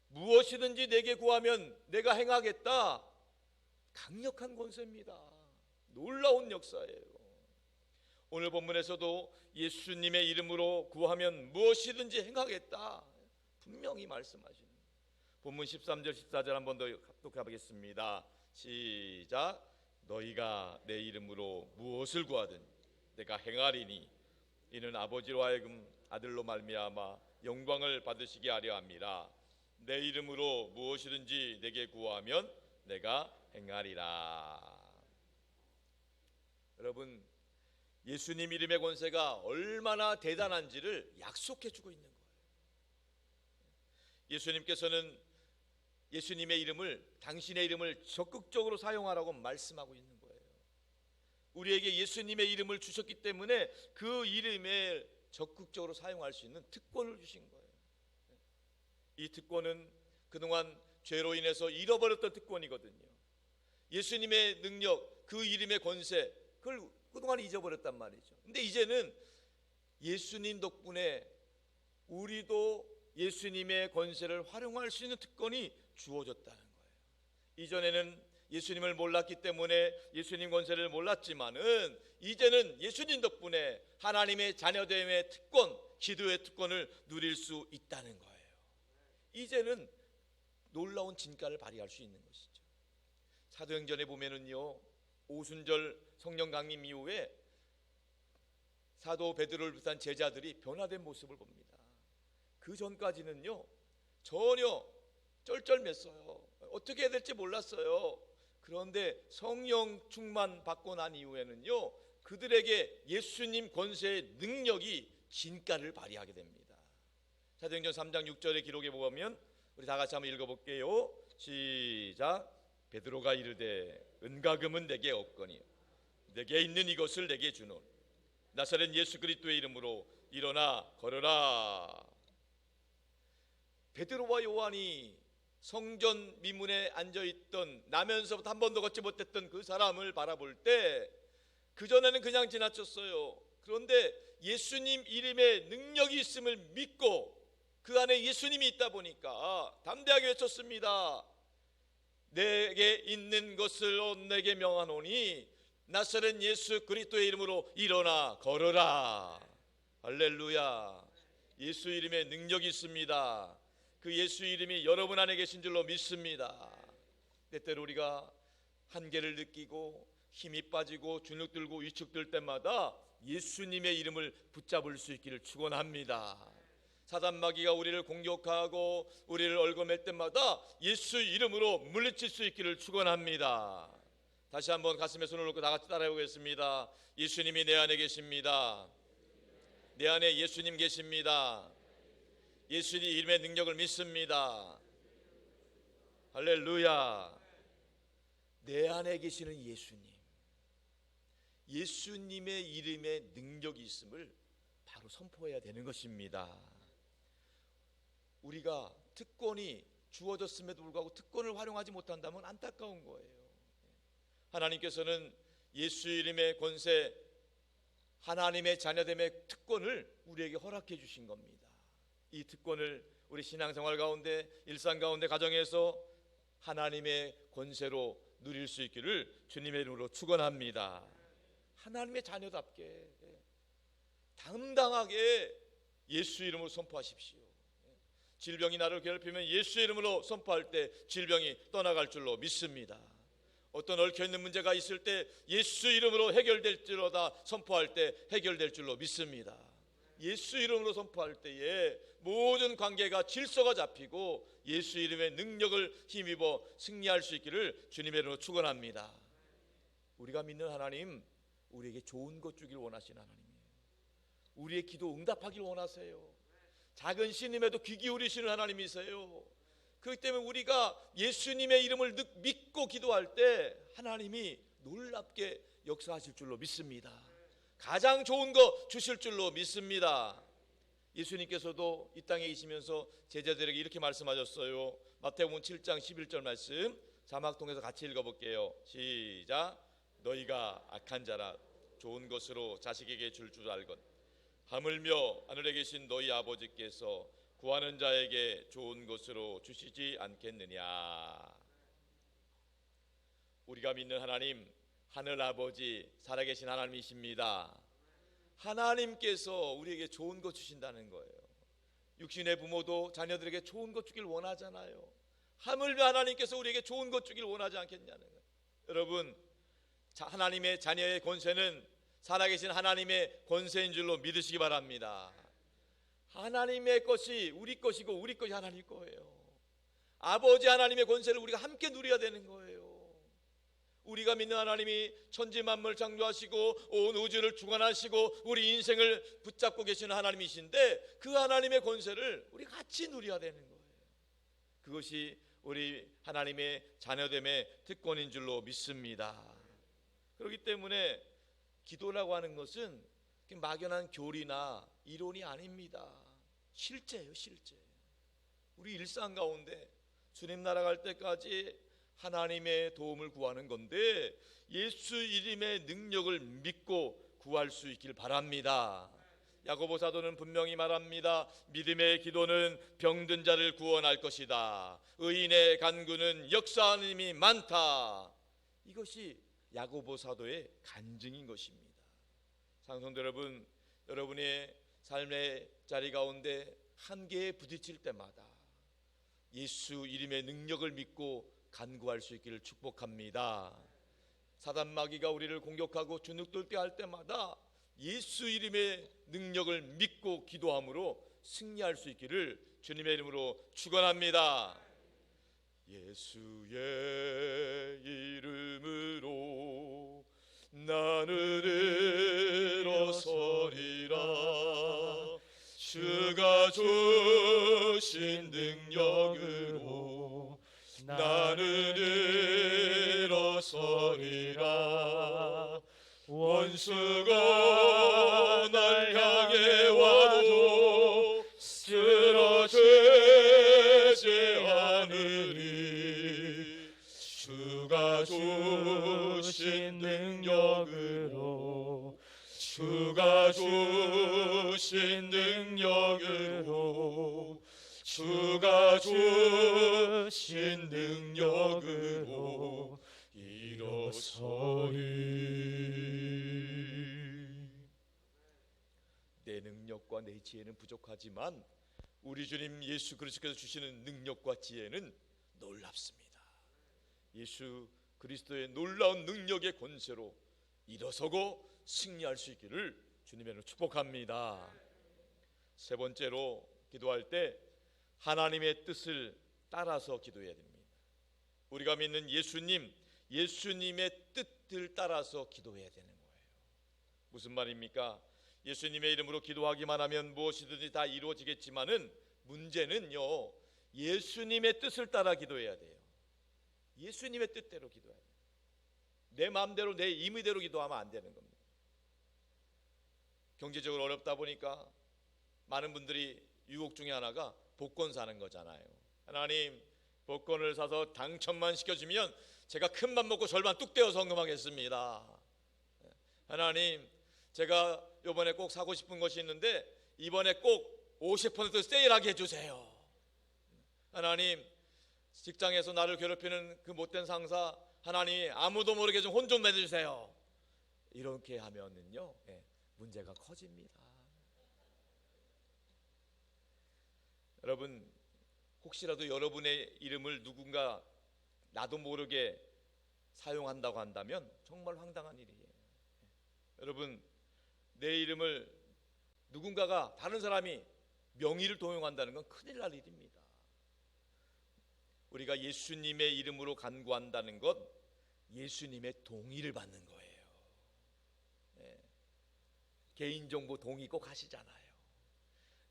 무엇이든지 내게 구하면 내가 행하겠다. 강력한 권세입니다. 놀라운 역사예요. 오늘 본문에서도 예수님의 이름으로 구하면 무엇이든지 행하겠다. 분명히 말씀하시는 본문 13절 14절 한 번 더 합독해보겠습니다. 시작. 너희가 내 이름으로 무엇을 구하든 내가 행하리니 이는 아버지로 하여금 아들로 말미암아 영광을 받으시게 하려 함이라. 내 이름으로 무엇이든지 내게 구하면 내가 행하리라. 여러분, 예수님 이름의 권세가 얼마나 대단한지를 약속해 주고 있는 거예요. 예수님께서는 예수님의 이름을, 당신의 이름을 적극적으로 사용하라고 말씀하고 있는 거예요. 우리에게 예수님의 이름을 주셨기 때문에 그 이름을 적극적으로 사용할 수 있는 특권을 주신 거예요. 이 특권은 그동안 죄로 인해서 잃어버렸던 특권이거든요. 예수님의 능력, 그 이름의 권세, 그걸 그동안 잊어버렸단 말이죠. 근데 이제는 예수님 덕분에 우리도 예수님의 권세를 활용할 수 있는 특권이 주어졌다는 거예요. 이전에는 예수님을 몰랐기 때문에 예수님 권세를 몰랐지만은 이제는 예수님 덕분에 하나님의 자녀됨의 특권, 기도의 특권을 누릴 수 있다는 거예요. 이제는 놀라운 진가를 발휘할 수 있는 것이죠. 사도행전에 보면은요, 오순절 성령 강림 이후에 사도 베드로를 비롯한 제자들이 변화된 모습을 봅니다. 그 전까지는요, 전혀 쩔쩔맸어요. 어떻게 해야 될지 몰랐어요. 그런데 성령 충만 받고 난 이후에는요, 그들에게 예수님 권세의 능력이 진가를 발휘하게 됩니다. 사도행전 3장 6절의 기록에 보면 우리 다 같이 한번 읽어볼게요. 시작. 베드로가 이르되 은과 금은 내게 없거니 내게 있는 이것을 내게 주노니 나사렛 예수 그리스도의 이름으로 일어나 걸어라. 베드로와 요한이 성전 미문에 앉아있던, 나면서부터 한 번도 걷지 못했던 그 사람을 바라볼 때 그전에는 그냥 지나쳤어요. 그런데 예수님 이름의 능력이 있음을 믿고 그 안에 예수님이 있다 보니까 담대하게 외쳤습니다. 내게 있는 것을 내게 명하노니 나사렛 예수 그리스도의 이름으로 일어나 걸어라. 할렐루야. 예수 이름에 능력이 있습니다. 그 예수 이름이 여러분 안에 계신 줄로 믿습니다. 때때로 우리가 한계를 느끼고 힘이 빠지고 주눅들고 위축될 때마다 예수님의 이름을 붙잡을 수 있기를 축원합니다. 사단 마귀가 우리를 공격하고 우리를 얽어맬 때마다 예수 이름으로 물리칠 수 있기를 축원합니다. 다시 한번 가슴에 손을 놓고 다 같이 따라해 보겠습니다. 예수님이 내 안에 계십니다. 내 안에 예수님 계십니다. 예수님 이름의 능력을 믿습니다. 할렐루야. 내 안에 계시는 예수님의 이름에 능력이 있음을 바로 선포해야 되는 것입니다. 우리가 특권이 주어졌음에도 불구하고 특권을 활용하지 못한다면 안타까운 거예요. 하나님께서는 예수 이름의 권세, 하나님의 자녀됨의 특권을 우리에게 허락해 주신 겁니다. 이 특권을 우리 신앙생활 가운데, 일상 가운데, 가정에서 하나님의 권세로 누릴 수 있기를 주님의 이름으로 축원합니다. 하나님의 자녀답게 당당하게 예수 이름으로 선포하십시오. 질병이 나를 괴롭히면 예수 이름으로 선포할 때 질병이 떠나갈 줄로 믿습니다. 어떤 얽혀있는 문제가 있을 때 예수 이름으로 해결될지로다 선포할 때 해결될 줄로 믿습니다. 예수 이름으로 선포할 때에 모든 관계가 질서가 잡히고 예수 이름의 능력을 힘입어 승리할 수 있기를 주님의 이름으로 축원합니다. 우리가 믿는 하나님, 우리에게 좋은 것 주길 원하시는 하나님이에요. 우리의 기도 응답하길 원하세요. 작은 신임에도 귀 기울이시는 하나님이세요. 그렇기 때문에 우리가 예수님의 이름을 믿고 기도할 때 하나님이 놀랍게 역사하실 줄로 믿습니다. 가장 좋은 거 주실 줄로 믿습니다. 예수님께서도 이 땅에 계시면서 제자들에게 이렇게 말씀하셨어요. 마태복음 7장 11절 말씀 자막 통해서 같이 읽어볼게요. 시작. 너희가 악한 자라 좋은 것으로 자식에게 줄 줄 알건 하물며 하늘에 계신 너희 아버지께서 구하는 자에게 좋은 것으로 주시지 않겠느냐. 우리가 믿는 하나님, 하늘 아버지, 살아계신 하나님이십니다. 하나님께서 우리에게 좋은 것 주신다는 거예요. 육신의 부모도 자녀들에게 좋은 것 주길 원하잖아요. 하물며 하나님께서 우리에게 좋은 것 주길 원하지 않겠냐는 거예요. 여러분, 하나님의 자녀의 권세는 살아계신 하나님의 권세인 줄로 믿으시기 바랍니다. 하나님의 것이 우리 것이고 우리 것이 하나님 거예요. 아버지 하나님의 권세를 우리가 함께 누려야 되는 거예요. 우리가 믿는 하나님이 천지 만물 창조하시고 온 우주를 주관하시고 우리 인생을 붙잡고 계시는 하나님이신데 그 하나님의 권세를 우리 같이 누려야 되는 거예요. 그것이 우리 하나님의 자녀됨의 특권인 줄로 믿습니다. 그렇기 때문에 기도라고 하는 것은 막연한 교리나 이론이 아닙니다. 실제예요, 실제. 우리 일상 가운데 주님 나라 갈 때까지 하나님의 도움을 구하는 건데 예수 이름의 능력을 믿고 구할 수 있길 바랍니다. 야고보 사도는 분명히 말합니다. 믿음의 기도는 병든 자를 구원할 것이다. 의인의 간구는 역사하는 힘이 많다. 이것이 야고보 사도의 간증인 것입니다. 상성도 여러분, 여러분의 삶의 자리 가운데 한계에 부딪힐 때마다 예수 이름의 능력을 믿고 간구할 수 있기를 축복합니다. 사단 마귀가 우리를 공격하고 주눅들게 할 때마다 예수 이름의 능력을 믿고 기도함으로 승리할 수 있기를 주님의 이름으로 축원합니다. 예수의 이름으로 나는 일어서리라. 주가 주신 능력으로 나는 일어서리라. 원수가 날 향해 와도 쓰러지지 않으리. 주가 주신 능력으로 주가 주신 능력으로 주가 주신 능력으로 일어서리. 내 능력과 내 지혜는 부족하지만 우리 주님 예수 그리스도께서 주시는 능력과 지혜는 놀랍습니다. 예수 그리스도의 놀라운 능력의 권세로 일어서고 승리할 수 있기를 주님의 이름으로 축복합니다. 세 번째로 기도할 때 하나님의 뜻을 따라서 기도해야 됩니다. 우리가 믿는 예수님의 뜻을 따라서 기도해야 되는 거예요. 무슨 말입니까? 예수님의 이름으로 기도하기만 하면 무엇이든지 다 이루어지겠지만은 문제는요, 예수님의 뜻을 따라 기도해야 돼요. 예수님의 뜻대로 기도해야 돼요. 내 마음대로 내 임의대로 기도하면 안 되는 겁니다. 경제적으로 어렵다 보니까 많은 분들이 유혹 중에 하나가 복권 사는 거잖아요. 하나님, 복권을 사서 당첨만 시켜주면 제가 큰 맘 먹고 절반 뚝 떼어 헌금하겠습니다. 하나님, 제가 이번에 꼭 사고 싶은 것이 있는데 이번에 꼭 50% 세일하게 해주세요. 하나님, 직장에서 나를 괴롭히는 그 못된 상사, 하나님 아무도 모르게 좀 혼 좀 내주세요. 이렇게 하면은요, 문제가 커집니다. 여러분, 혹시라도 여러분의 이름을 누군가 나도 모르게 사용한다고 한다면 정말 황당한 일이에요. 여러분, 내 이름을 누군가가, 다른 사람이 명의를 도용한다는 건 큰일 날 일입니다. 우리가 예수님의 이름으로 간구한다는 것, 예수님의 동의를 받는 거예요. 개인정보 동의 꼭 하시잖아요.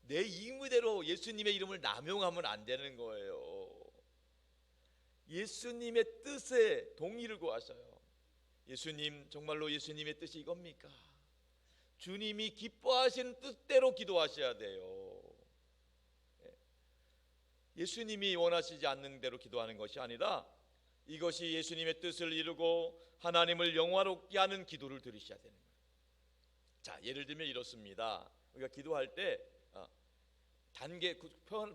내 임의대로 예수님의 이름을 남용하면 안 되는 거예요. 예수님의 뜻에 동의를 구하셔요. 예수님, 정말로 예수님의 뜻이 이겁니까? 주님이 기뻐하시는 뜻대로 기도하셔야 돼요. 예수님이 원하시지 않는 대로 기도하는 것이 아니라 이것이 예수님의 뜻을 이루고 하나님을 영화롭게 하는 기도를 드리셔야 되는 거예요. 자, 예를 들면 이렇습니다. 우리가 기도할 때 단계,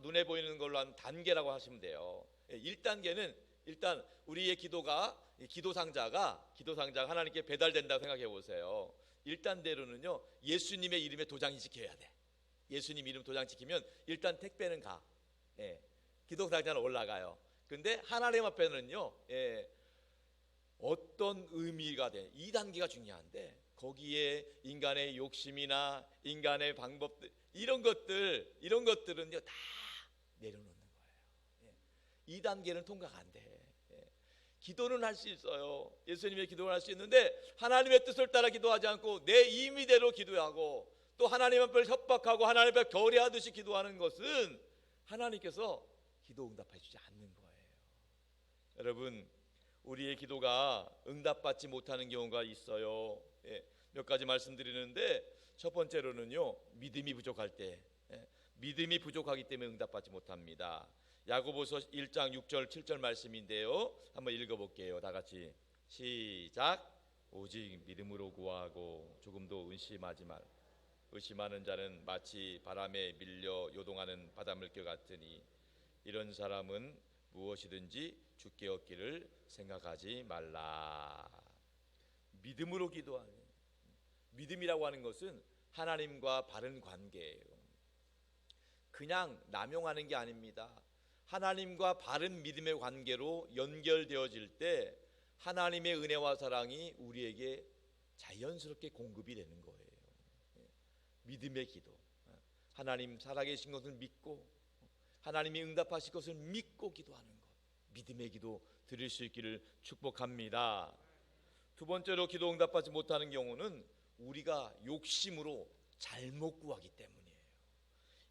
눈에 보이는 걸로 한 단계라고 하시면 돼요. 1단계는 일단 우리의 기도가, 기도 상자가 하나님께 배달된다고 생각해 보세요. 1단대로는요, 예수님의 이름에 도장 찍혀야 돼. 예수님 이름 도장 찍히면 일단 택배는 가. 기도 상자는 올라가요. 근데 하나님 앞에는요, 어떤 의미가 돼? 2단계가 중요한데 거기에 인간의 욕심이나 인간의 방법들, 이런 것들은요 다 내려놓는 거예요. 2단계는 통과가 안 돼. 기도는 할 수 있어요. 예수님의 기도를 할 수 있는데 하나님의 뜻을 따라 기도하지 않고 내 임의대로 기도하고 또 하나님 앞을 협박하고 하나님 앞에 결의하듯이 기도하는 것은 하나님께서 기도 응답해 주지 않는 거예요. 여러분, 우리의 기도가 응답받지 못하는 경우가 있어요. 몇 가지 말씀드리는데, 첫 번째로는요, 믿음이 부족할 때, 믿음이 부족하기 때문에 응답받지 못합니다. 야고보서 1장 6절 7절 말씀인데요, 한번 읽어볼게요. 다 같이 시작. 오직 믿음으로 구하고 조금도 의심하지 말. 의심하는 자는 마치 바람에 밀려 요동하는 바닷물결 같으니 이런 사람은 무엇이든지 주께 얻기를 생각하지 말라. 믿음으로 기도하는, 믿음이라고 하는 것은 하나님과 바른 관계예요. 그냥 남용하는 게 아닙니다. 하나님과 바른 믿음의 관계로 연결되어질 때 하나님의 은혜와 사랑이 우리에게 자연스럽게 공급이 되는 거예요. 믿음의 기도, 하나님 살아계신 것을 믿고 하나님이 응답하실 것을 믿고 기도하는 것, 믿음의 기도 드릴 수 있기를 축복합니다. 두 번째로 기도 응답하지 못하는 경우는 우리가 욕심으로 잘못 구하기 때문이에요.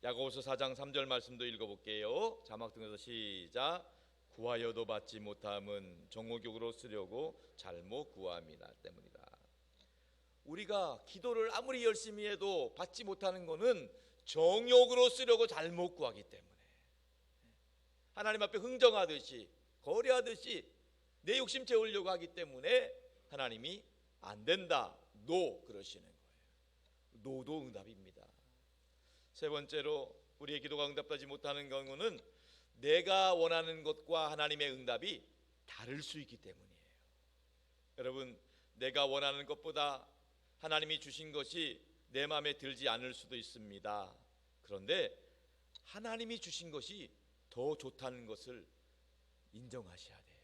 야고보서 4장 3절 말씀도 읽어볼게요. 자막 등에서 시작. 구하여도 받지 못함은 정욕으로 쓰려고 잘못 구함이나 때문이다. 우리가 기도를 아무리 열심히 해도 받지 못하는 것은 정욕으로 쓰려고 잘못 구하기 때문에, 하나님 앞에 흥정하듯이 거래하듯이 내 욕심 채우려고 하기 때문에 하나님이 안 된다, 노 그러시는 거예요. 노도 응답입니다. 세 번째로 우리의 기도가 응답되지 못하는 경우는 내가 원하는 것과 하나님의 응답이 다를 수 있기 때문이에요. 여러분, 내가 원하는 것보다 하나님이 주신 것이 내 마음에 들지 않을 수도 있습니다. 그런데 하나님이 주신 것이 더 좋다는 것을 인정하셔야 돼요.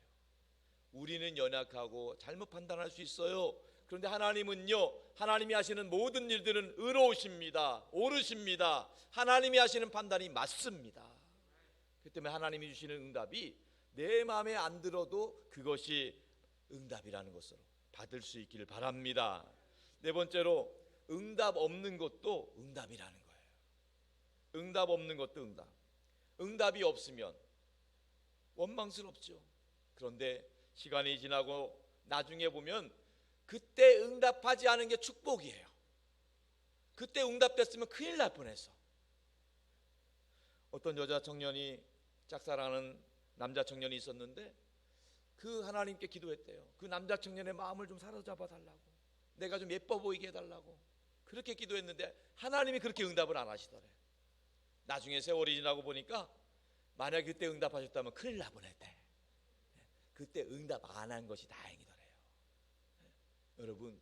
우리는 연약하고 잘못 판단할 수 있어요. 그런데 하나님은요, 하나님이 하시는 모든 일들은 의로우십니다. 옳으십니다. 하나님이 하시는 판단이 맞습니다. 그 때문에 하나님이 주시는 응답이 내 마음에 안 들어도 그것이 응답이라는 것으로 받을 수 있기를 바랍니다. 네 번째로, 응답 없는 것도 응답이라는 거예요. 응답 없는 것도 응답. 응답이 없으면 원망스럽죠. 그런데 시간이 지나고 나중에 보면 그때 응답하지 않은 게 축복이에요. 그때 응답됐으면 큰일 날 뻔했어. 어떤 여자 청년이 짝사랑하는 남자 청년이 있었는데 그 하나님께 기도했대요. 그 남자 청년의 마음을 좀 사로잡아 달라고, 내가 좀 예뻐 보이게 해달라고 그렇게 기도했는데 하나님이 그렇게 응답을 안 하시더래. 나중에 세월이 지나고 보니까 만약에 그때 응답하셨다면 큰일 날 뻔했대. 그때 응답 안 한 것이 다행이더래요. 여러분,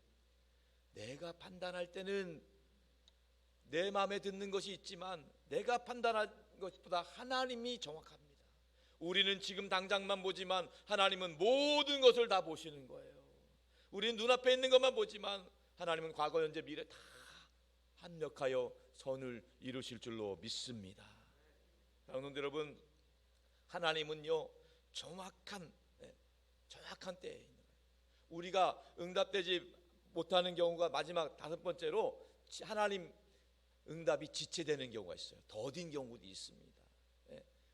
내가 판단할 때는 내 마음에 듣는 것이 있지만 내가 판단한 것보다 하나님이 정확합니다. 우리는 지금 당장만 보지만 하나님은 모든 것을 다 보시는 거예요. 우리는 눈앞에 있는 것만 보지만 하나님은 과거, 현재, 미래 다 합력하여 선을 이루실 줄로 믿습니다. 성도 여러분, 하나님은요 정확한 때에 있는 거예요. 우리가 응답되지 못하는 경우가 마지막 다섯 번째로, 하나님 응답이 지체되는 경우가 있어요. 더딘 경우도 있습니다.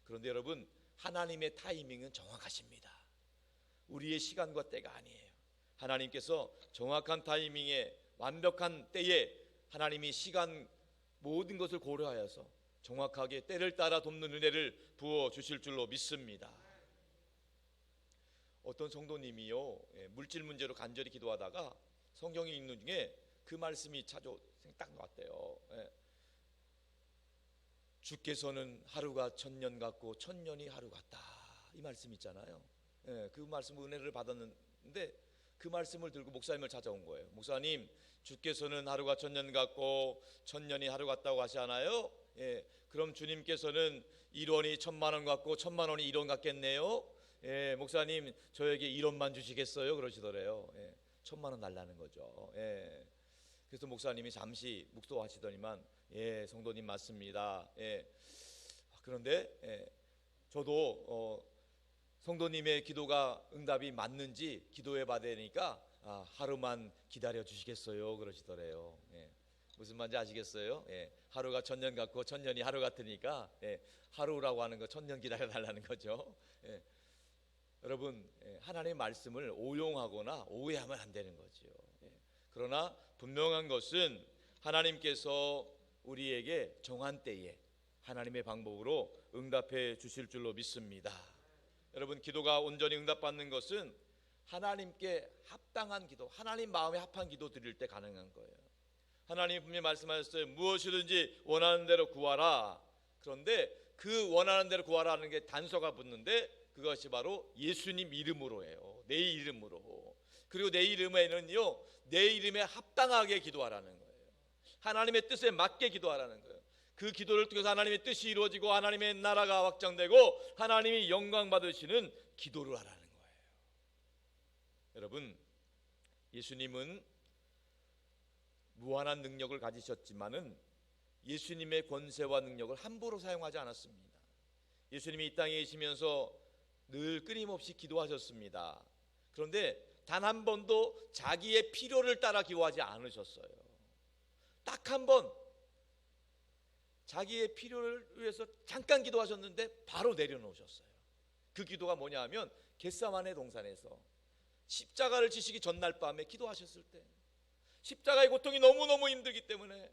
그런데 여러분, 하나님의 타이밍은 정확하십니다. 우리의 시간과 때가 아니에요. 하나님께서 정확한 타이밍에, 완벽한 때에 하나님이 시간 모든 것을 고려하여서 정확하게 때를 따라 돕는 은혜를 부어 주실 줄로 믿습니다. 어떤 성도님이요, 물질 문제로 간절히 기도하다가 성경에 읽는 중에 그 말씀이 딱 나왔대요. 주께서는 하루가 천년 같고 천년이 하루 같다, 이 말씀 있잖아요. 그 말씀 은혜를 받았는데 그 말씀을 들고 목사님을 찾아온 거예요. 목사님, 주께서는 하루가 천년 같고 천년이 하루 같다고 하시잖아요. 그럼 주님께서는 1원이 1000만 원 같고 1000만 원이 1원 같겠네요. 목사님, 저에게 1원만 주시겠어요? 그러시더래요. 1000만 원 달라는 거죠. 그래서 목사님이 잠시 묵도하시더니만, 성도님 맞습니다. 그런데 저도 성도님의 기도가 응답이 맞는지 기도해 받으니까 하루만 기다려 주시겠어요? 그러시더래요. 무슨 말인지 아시겠어요? 하루가 천년 같고 천년이 하루 같으니까 하루라고 하는 거 천년 기다려 달라는 거죠. 여러분, 하나님의 말씀을 오용하거나 오해하면 안 되는 거죠. 그러나 분명한 것은 하나님께서 우리에게 정한 때에 하나님의 방법으로 응답해 주실 줄로 믿습니다. 여러분, 기도가 온전히 응답받는 것은 하나님께 합당한 기도, 하나님 마음에 합한 기도 드릴 때 가능한 거예요. 하나님이 분명히 말씀하셨어요. 무엇이든지 원하는 대로 구하라. 그런데 그 원하는 대로 구하라는 게 단서가 붙는데 그것이 바로 예수님 이름으로예요. 내 이름으로. 그리고 내 이름에는요, 내 이름에 합당하게 기도하라는 거예요. 하나님의 뜻에 맞게 기도하라는 거예요. 그 기도를 통해서 하나님의 뜻이 이루어지고 하나님의 나라가 확장되고 하나님이 영광 받으시는 기도를 하라는 거예요. 여러분, 예수님은 무한한 능력을 가지셨지만은 예수님의 권세와 능력을 함부로 사용하지 않았습니다. 예수님이 이 땅에 계시면서 늘 끊임없이 기도하셨습니다. 그런데 단 한 번도 자기의 필요를 따라 기도하지 않으셨어요. 딱 한 번 자기의 필요를 위해서 잠깐 기도하셨는데 바로 내려놓으셨어요. 그 기도가 뭐냐 하면 겟세마네 동산에서 십자가를 지시기 전날 밤에 기도하셨을 때, 십자가의 고통이 너무너무 힘들기 때문에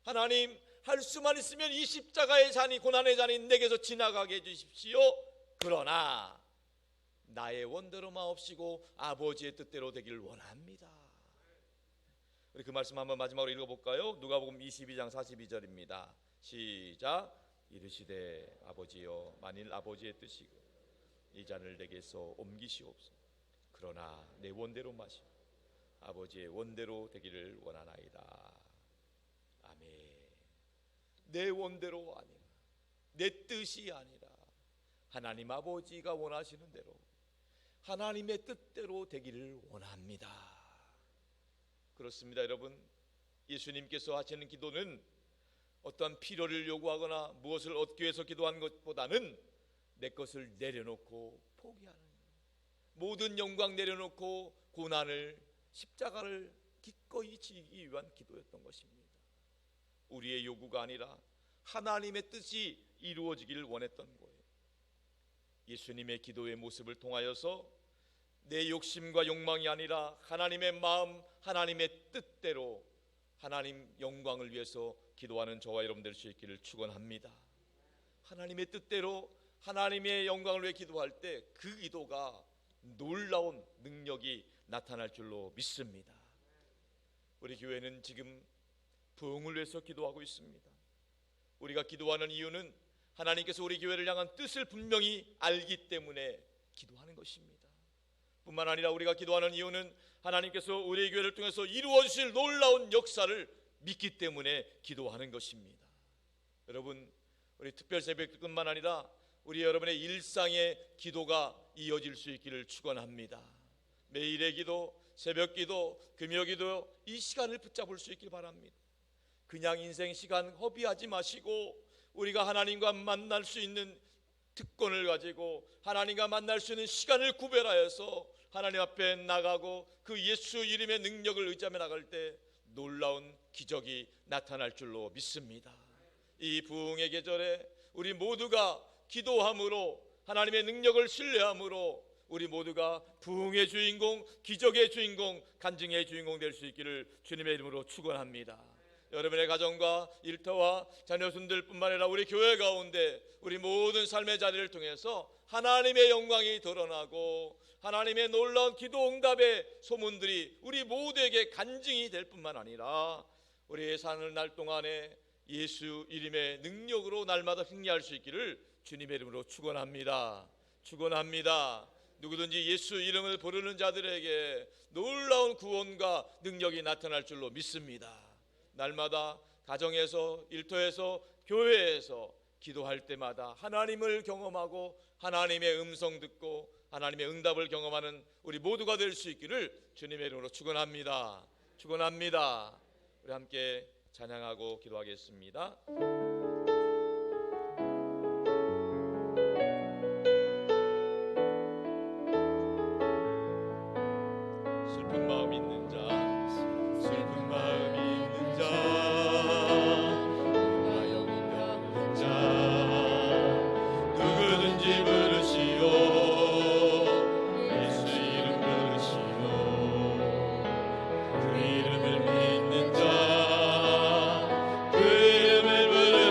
하나님, 할 수만 있으면 이 십자가의 잔이, 고난의 잔이 내게서 지나가게 해주십시오. 그러나 나의 원대로 마옵시고 아버지의 뜻대로 되기를 원합니다. 우리 그 말씀 한번 마지막으로 읽어볼까요? 누가복음 22장 42절입니다. 시작. 이르시되 아버지여, 만일 아버지의 뜻이고 이 잔을 내게서 옮기시옵소서. 그러나 내 원대로 마시고 아버지의 원대로 되기를 원하나이다. 아멘. 내 원대로 아니라, 내 뜻이 아니라 하나님 아버지가 원하시는 대로, 하나님의 뜻대로 되기를 원합니다. 그렇습니다, 여러분. 예수님께서 하시는 기도는 어떠한 필요를 요구하거나 무엇을 얻기 위해서 기도하는 것보다는 내 것을 내려놓고 포기하는, 모든 영광 내려놓고 고난을, 십자가를 기꺼이 지기 위한 기도였던 것입니다. 우리의 요구가 아니라 하나님의 뜻이 이루어지기를 원했던 거예요. 예수님의 기도의 모습을 통하여서 내 욕심과 욕망이 아니라 하나님의 마음, 하나님의 뜻대로 하나님 영광을 위해서 기도하는 저와 여러분 될 수 있기를 축원합니다. 하나님의 뜻대로 하나님의 영광을 위해 기도할 때 그 기도가 놀라운 능력이 나타날 줄로 믿습니다. 우리 교회는 지금 부흥을 위해서 기도하고 있습니다. 우리가 기도하는 이유는 하나님께서 우리 교회를 향한 뜻을 분명히 알기 때문에 기도하는 것입니다. 뿐만 아니라 우리가 기도하는 이유는 하나님께서 우리 교회를 통해서 이루어 주실 놀라운 역사를 믿기 때문에 기도하는 것입니다. 여러분, 우리 특별 새벽뿐만 아니라 우리 여러분의 일상의 기도가 이어질 수 있기를 축원합니다. 매일의 기도, 새벽 기도, 금요 기도, 이 시간을 붙잡을 수 있길 바랍니다. 그냥 인생 시간 허비하지 마시고 우리가 하나님과 만날 수 있는 특권을 가지고 하나님과 만날 수 있는 시간을 구별하여서 하나님 앞에 나가고 그 예수 이름의 능력을 의지하며 나갈 때 놀라운 기적이 나타날 줄로 믿습니다. 이 부흥의 계절에 우리 모두가 기도함으로, 하나님의 능력을 신뢰함으로 우리 모두가 부흥의 주인공, 기적의 주인공, 간증의 주인공 될 수 있기를 주님의 이름으로 축원합니다. 여러분의 가정과 일터와 자녀순들 뿐만 아니라 우리 교회 가운데 우리 모든 삶의 자리를 통해서 하나님의 영광이 드러나고 하나님의 놀라운 기도 응답의 소문들이 우리 모두에게 간증이 될 뿐만 아니라 우리의 사는 날 동안에 예수 이름의 능력으로 날마다 승리할 수 있기를 주님의 이름으로 축원합니다. 축원합니다. 누구든지 예수 이름을 부르는 자들에게 놀라운 구원과 능력이 나타날 줄로 믿습니다. 날마다 가정에서, 일터에서, 교회에서 기도할 때마다 하나님을 경험하고 하나님의 음성 듣고 하나님의 응답을 경험하는 우리 모두가 될 수 있기를 주님의 이름으로 축원합니다. 축원합니다. 우리 함께 찬양하고 기도하겠습니다. 슬픈 마음 있는 자, 슬픈 마음 있는 자, 마음 있는 자, 누구든지 부르시오, 예수 이름 부르시오. 그 이름을 믿는 자, 그 이름을 부르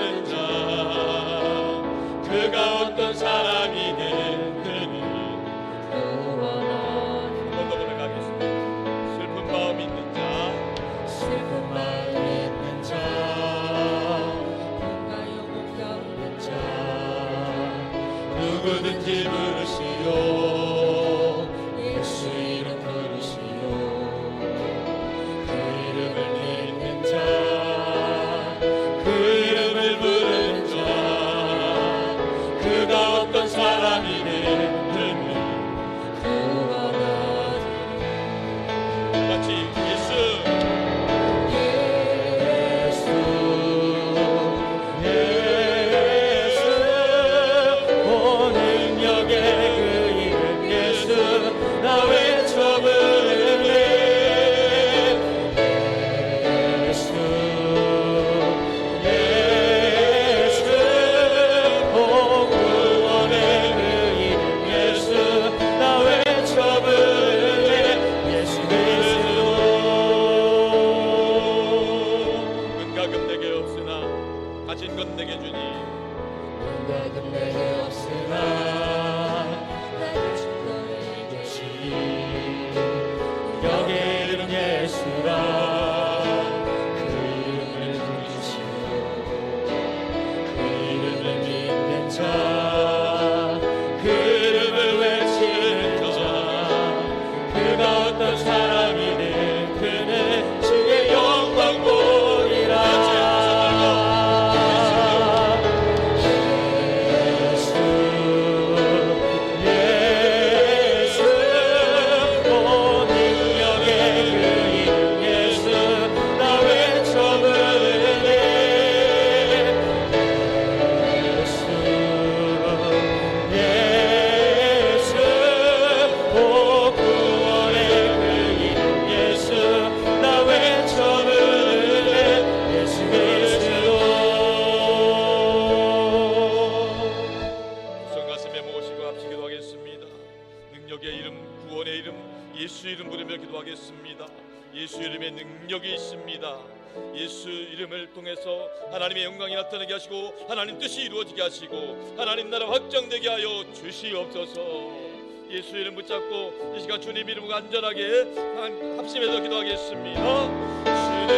예수 이름에 능력이 있습니다. 예수 이름을 통해서 하나님의 영광이 나타나게 하시고 하나님 뜻이 이루어지게 하시고 하나님 나라 확장되게 하여 주시옵소서. 예수 이름 붙잡고 이 시간 주님 이름으로 안전하게 합심해서 기도하겠습니다. 주님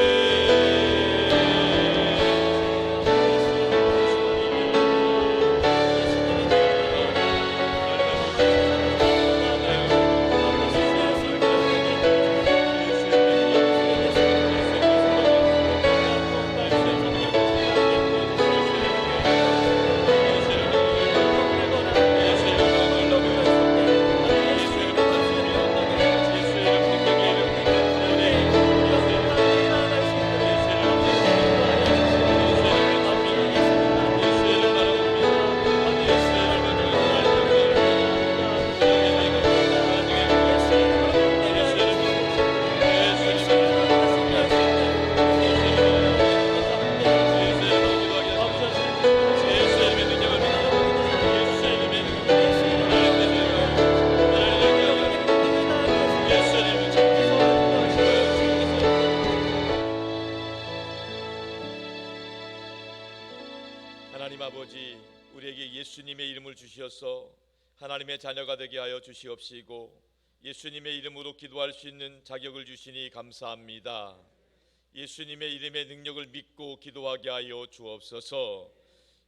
하나님 아버지, 우리에게 예수님의 이름을 주시어서 하나님의 자녀가 되게 하여 주시옵시고 예수님의 이름으로 기도할 수 있는 자격을 주시니 감사합니다. 예수님의 이름의 능력을 믿고 기도하게 하여 주옵소서.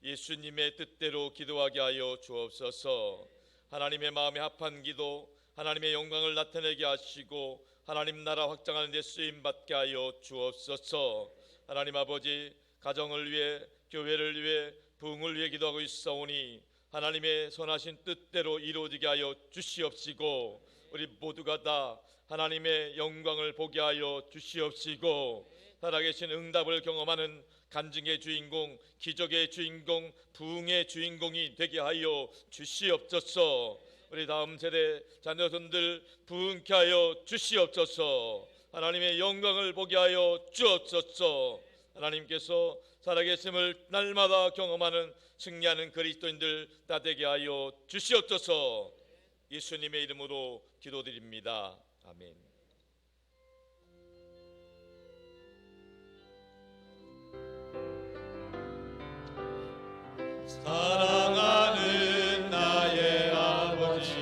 예수님의 뜻대로 기도하게 하여 주옵소서. 하나님의 마음에 합한 기도, 하나님의 영광을 나타내게 하시고 하나님 나라 확장하는 데 쓰임받게 하여 주옵소서. 하나님 아버지, 가정을 위해, 교회를 위해, 부흥을 위해 기도하고 있사오니 하나님의 선하신 뜻대로 이루어지게 하여 주시옵시고 우리 모두가 다 하나님의 영광을 보게 하여 주시옵시고 살아계신 응답을 경험하는 간증의 주인공, 기적의 주인공, 부흥의 주인공이 되게 하여 주시옵소서. 우리 다음 세대 자녀손들 부흥케 하여 주시옵소서. 하나님의 영광을 보게 하여 주옵소서. 하나님께서 살아계심을 날마다 경험하는 승리하는 그리스도인들 다 되게 하여 주시옵소서. 예수님의 이름으로 기도드립니다. 아멘. 사랑하는 나의 아버지,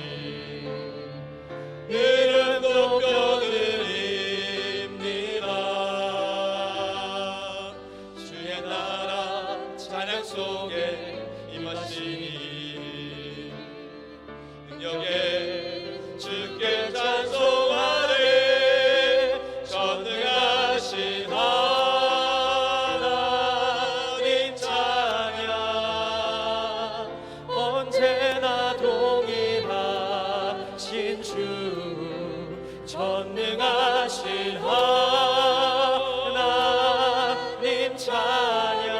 이름 높여드립니다. 주의 나라 찬양 속에 임하시니 능력에 주께 찬송하네. 전능하신 하나님 찬양, 언제나 동일하신 주, 전능하신 하나님 찬양,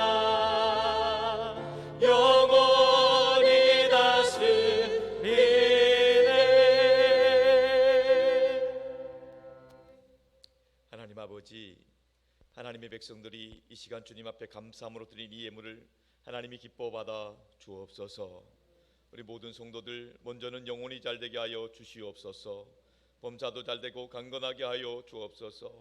영원히 다스리네. 하나님 아버지, 하나님의 백성들이 이 시간 주님 앞에 감사함으로 드린 이 예물을 하나님이 기뻐 받아 주옵소서. 우리 모든 성도들 먼저는 영혼이 잘되게 하여 주시옵소서. 범사도 잘되고 강건하게 하여 주옵소서.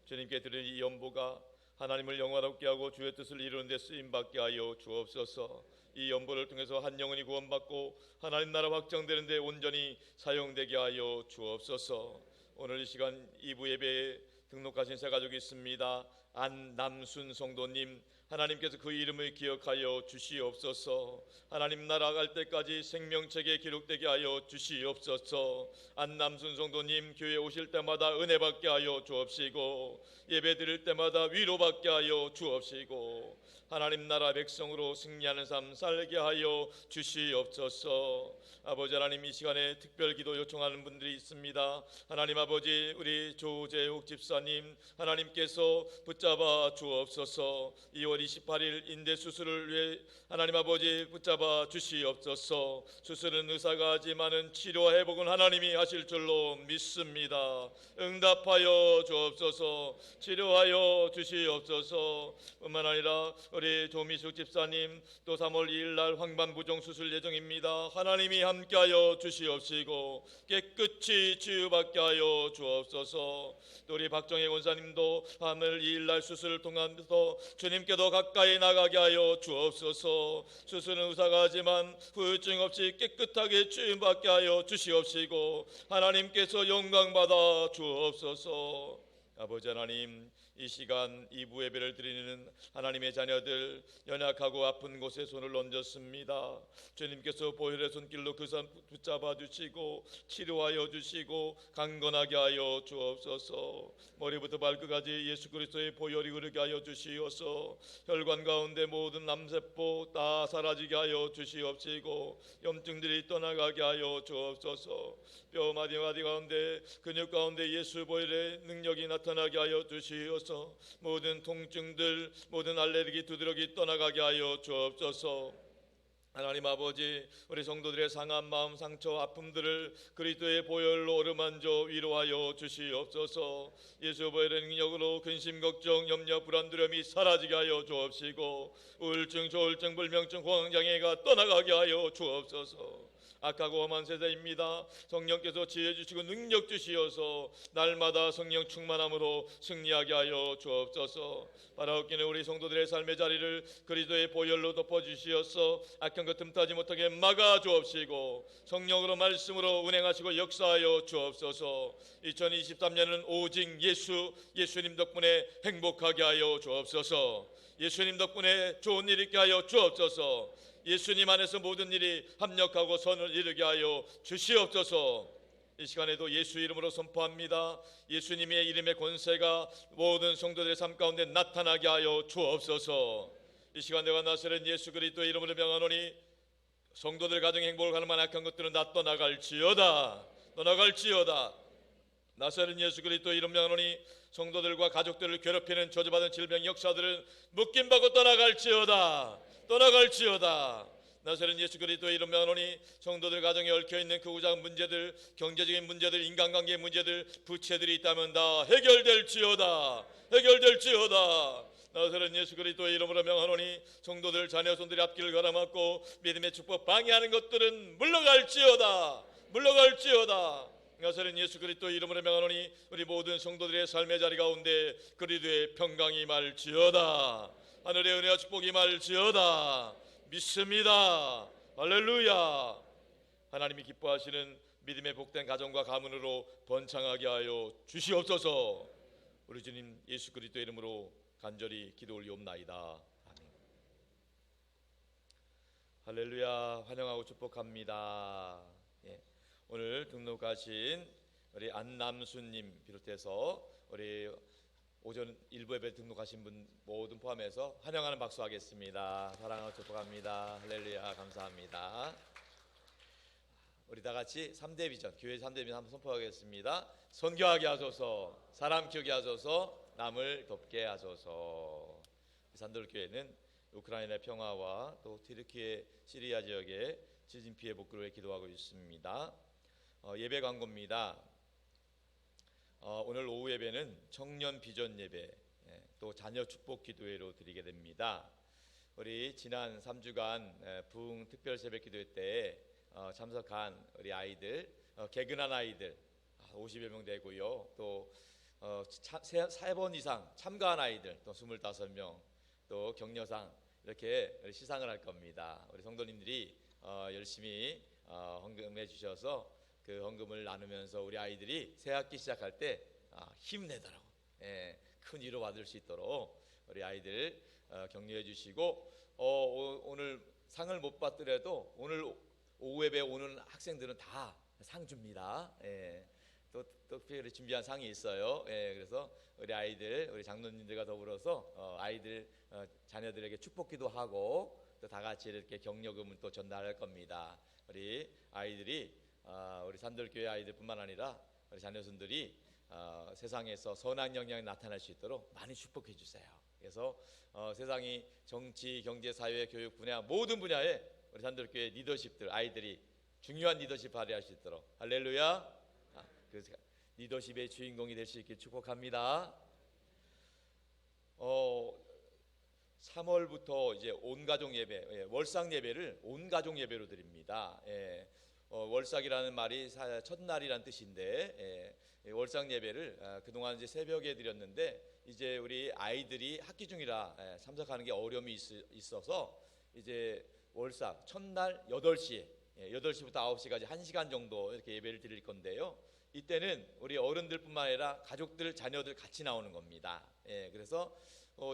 주님께 드린 이 연보가 하나님을 영화롭게 하고 주의 뜻을 이루는 데 쓰임받게 하여 주옵소서. 이 연보를 통해서 한 영혼이 구원받고 하나님 나라 확장되는 데 온전히 사용되게 하여 주옵소서. 오늘 이 시간 2부 예배에 등록하신 새 가족이 있습니다. 안남순 성도님, 하나님께서 그 이름을 기억하여 주시옵소서. 하나님 나라 갈 때까지 생명책에 기록되게 하여 주시옵소서. 안남순 성도님, 교회 오실 때마다 은혜 받게 하여 주옵시고 예배 드릴 때마다 위로받게 하여 주옵시고 하나님 나라 백성으로 승리하는 삶 살게 하여 주시옵소서. 아버지 하나님, 이 시간에 특별 기도 요청하는 분들이 있습니다. 하나님 아버지, 우리 조재욱 집사 집사님 하나님께서 붙잡아 주옵소서. 2월 28일 인대 수술을 위해 하나님 아버지 붙잡아 주시옵소서. 수술은 의사가 하지만은 치료와 회복은 하나님이 하실 줄로 믿습니다. 응답하여 주옵소서. 치료하여 주시옵소서. 뿐만 아니라 우리 조미숙 집사님 또 3월 2일 날 황반부종 수술 예정입니다. 하나님이 함께하여 주시옵시고 깨끗이 치유받게 하여 주옵소서. 또 우리 박정혜 권사님도 3월 2일 날 수술을 통해서 주님께 더 가까이 나가게 하여 주옵소서. 수술은 의사가 하지만 후유증 없이 깨끗하게 치유받게 하여 주시옵시고 하나님께서 영광 받아 주옵소서. 아버지 하나님, 이 시간 2부 예배를 드리는 하나님의 자녀들 연약하고 아픈 곳에 손을 얹었습니다. 주님께서 보혈의 손길로 그 손 붙잡아 주시고 치료하여 주시고 강건하게 하여 주옵소서. 머리부터 발끝까지 예수 그리스도의 보혈이 흐르게 하여 주시옵소서. 혈관 가운데 모든 남세포 다 사라지게 하여 주시옵시고 염증들이 떠나가게 하여 주옵소서. 뼈 마디마디 가운데 근육 가운데 예수 보혈의 능력이 나타나게 하여 주시옵소서. 모든 통증들 모든 알레르기 두드러기 떠나가게 하여 주옵소서. 하나님 아버지, 우리 성도들의 상한 마음 상처 아픔들을 그리스도의 보혈로 어루만져 위로하여 주시옵소서. 예수 보혈의 능력으로 근심 걱정 염려 불안 두려움이 사라지게 하여 주옵시고 우울증 조울증 불명증 공황장애가 떠나가게 하여 주옵소서. 악하고 험한 세대입니다. 성령께서 지혜 주시고 능력 주시어서 날마다 성령 충만함으로 승리하게 하여 주옵소서. 바라옵기는 우리 성도들의 삶의 자리를 그리스도의 보혈로 덮어주시어서 악한 것 틈타지 못하게 막아 주옵시고 성령으로 말씀으로 운행하시고 역사하여 주옵소서. 2023년은 오직 예수님 덕분에 행복하게 하여 주옵소서. 예수님 덕분에 좋은 일 있게 하여 주옵소서. 예수님 안에서 모든 일이 합력하고 선을 이루게 하여 주시옵소서. 이 시간에도 예수 이름으로 선포합니다. 예수님의 이름의 권세가 모든 성도들의 삶 가운데 나타나게 하여 주옵소서. 이 시간 내가 나서는 예수 그리스도의 이름으로 명하노니 성도들 가정의 행복을 가늠한 악한 것들은 다 떠나갈지어다. 나서는 예수 그리스도의 이름 명하노니 성도들과 가족들을 괴롭히는 저주받은 질병 역사들은 묶임받고 떠나갈지어다. 나서는 예수 그리스도의 이름 명하노니 성도들 가정에 얽혀있는 크고 문제들 경제적인 문제들 인간관계 문제들 부채들이 있다면 다 해결될지어다. 나서는 예수 그리스도의 이름으로 명하노니 성도들 자녀 손들이 앞길을 가로막고 믿음의 축복 방해하는 것들은 물러갈지어다. 나서는 예수 그리스도의 이름으로 명하노니 우리 모든 성도들의 삶의 자리 가운데 그리스도의 평강이 임할지어다. 하늘의 은혜와 축복이 임할지어다. 믿습니다. 할렐루야. 하나님이 기뻐하시는 믿음의 복된 가정과 가문으로 번창하게 하여 주시옵소서. 우리 주님 예수 그리스도의 이름으로 간절히 기도 올리옵나이다. 아멘. 할렐루야. 환영하고 축복합니다. 오늘 등록하신 우리 안남수님 비롯해서 우리 오전 일부 예배 등록하신 분 모든 포함해서 환영하는 박수 하겠습니다. 사랑하고 축복합니다. 할렐루야. 감사합니다. 우리 다 같이 3대 비전, 교회 3대 비전 한번 선포하겠습니다. 선교하게 하소서, 사람 키우게 하소서, 남을 돕게 하소서. 산돌교회는 우크라이나 평화와 또 튀르키예 시리아 지역의 지진 피해 복구를 위해 기도하고 있습니다. 예배 광고입니다. 오늘 오후 예배는 청년 비전 예배 또 자녀 축복 기도회로 드리게 됩니다. 우리 지난 3주간 부흥 특별 새벽 기도회 때 참석한 우리 아이들 개근한 아이들 50여 명 되고요. 또 3번 이상 참가한 아이들 또 25명 또 격려상 이렇게 시상을 할 겁니다. 우리 성도님들이 열심히 헌금해 주셔서 그 헌금을 나누면서 우리 아이들이 새 학기 시작할 때 힘내더라고. 큰 위로 받을 수 있도록 우리 아이들 격려해 주시고 오늘 상을 못 받더라도 오늘 오후 예배 오는 학생들은 다 상 줍니다. 또 특별히 준비한 상이 있어요. 그래서 우리 아이들 우리 장로님들과 더불어서 아이들 자녀들에게 축복기도 하고 또 다 같이 이렇게 격려금을 또 전달할 겁니다. 우리 아이들이 우리 산돌교회 아이들뿐만 아니라 우리 자녀분들이 세상에서 선한 영향이 나타날 수 있도록 많이 축복해 주세요. 그래서 세상이 정치, 경제, 사회, 교육 분야 모든 분야에 우리 산들교회 리더십들 아이들이 중요한 리더십 발휘할 수 있도록 할렐루야. 그 리더십의 주인공이 될 수 있길 축복합니다. 3월부터 이제 온 가족 예배, 월삭 예배를 온 가족 예배로 드립니다. 월삭이라는 말이 첫날이란 뜻인데 월삭 예배를 그동안 이제 새벽에 드렸는데 이제 우리 아이들이 학기 중이라 참석하는 게 어려움이 있어서 이제 월삭 첫날 8시에 8시부터 9시까지 1시간 정도 이렇게 예배를 드릴 건데요. 이때는 우리 어른들뿐만 아니라 가족들, 자녀들 같이 나오는 겁니다. 그래서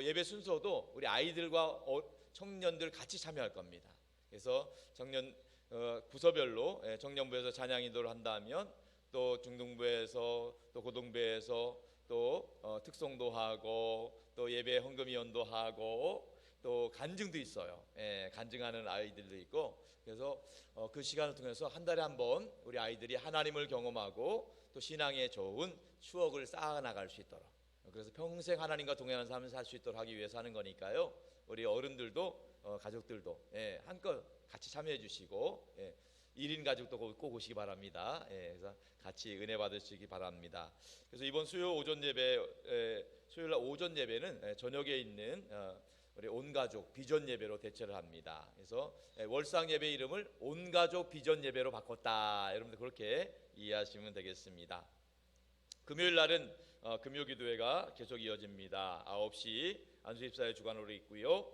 예배 순서도 우리 아이들과 청년들 같이 참여할 겁니다. 그래서 청년 부서별로 청년부에서 찬양 인도를 한다면 또 중등부에서 또 고등부에서 또 특송도 하고 또 예배 헌금위원도 하고 또 간증도 있어요. 간증하는 아이들도 있고 그래서 그 시간을 통해서 한 달에 한 번 우리 아이들이 하나님을 경험하고 또 신앙의 좋은 추억을 쌓아 나갈 수 있도록 그래서 평생 하나님과 동행하는 삶을 살 수 있도록 하기 위해서 하는 거니까요. 우리 어른들도 가족들도 한껏 같이 참여해 주시고 1인 가족도 꼭 오시기 바랍니다. 그래서 같이 은혜 받으시기 바랍니다. 그래서 이번 수요일 오전 예배는 저녁에 있는 우리 온가족 비전 예배로 대체를 합니다. 그래서 월상 예배 이름을 온가족 비전 예배로 바꿨다. 여러분들 그렇게 이해하시면 되겠습니다. 금요일 날은 금요기도회가 계속 이어집니다. 9시 안수집사의 주관으로 있고요.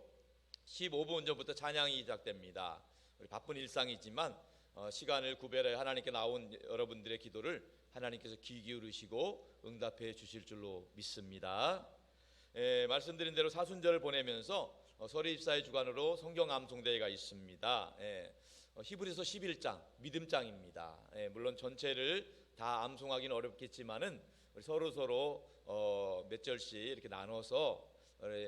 15분 전부터 찬양이 시작됩니다. 우리 바쁜 일상이지만 시간을 구별해 하나님께 나온 여러분들의 기도를 하나님께서 귀 기울이시고 응답해 주실 줄로 믿습니다. 말씀드린 대로 사순절을 보내면서 서리집사의 주관으로 성경 암송대회가 있습니다. 히브리서 11장 믿음장입니다. 물론 전체를 다 암송하기는 어렵겠지만은 서로 몇 절씩 이렇게 나눠서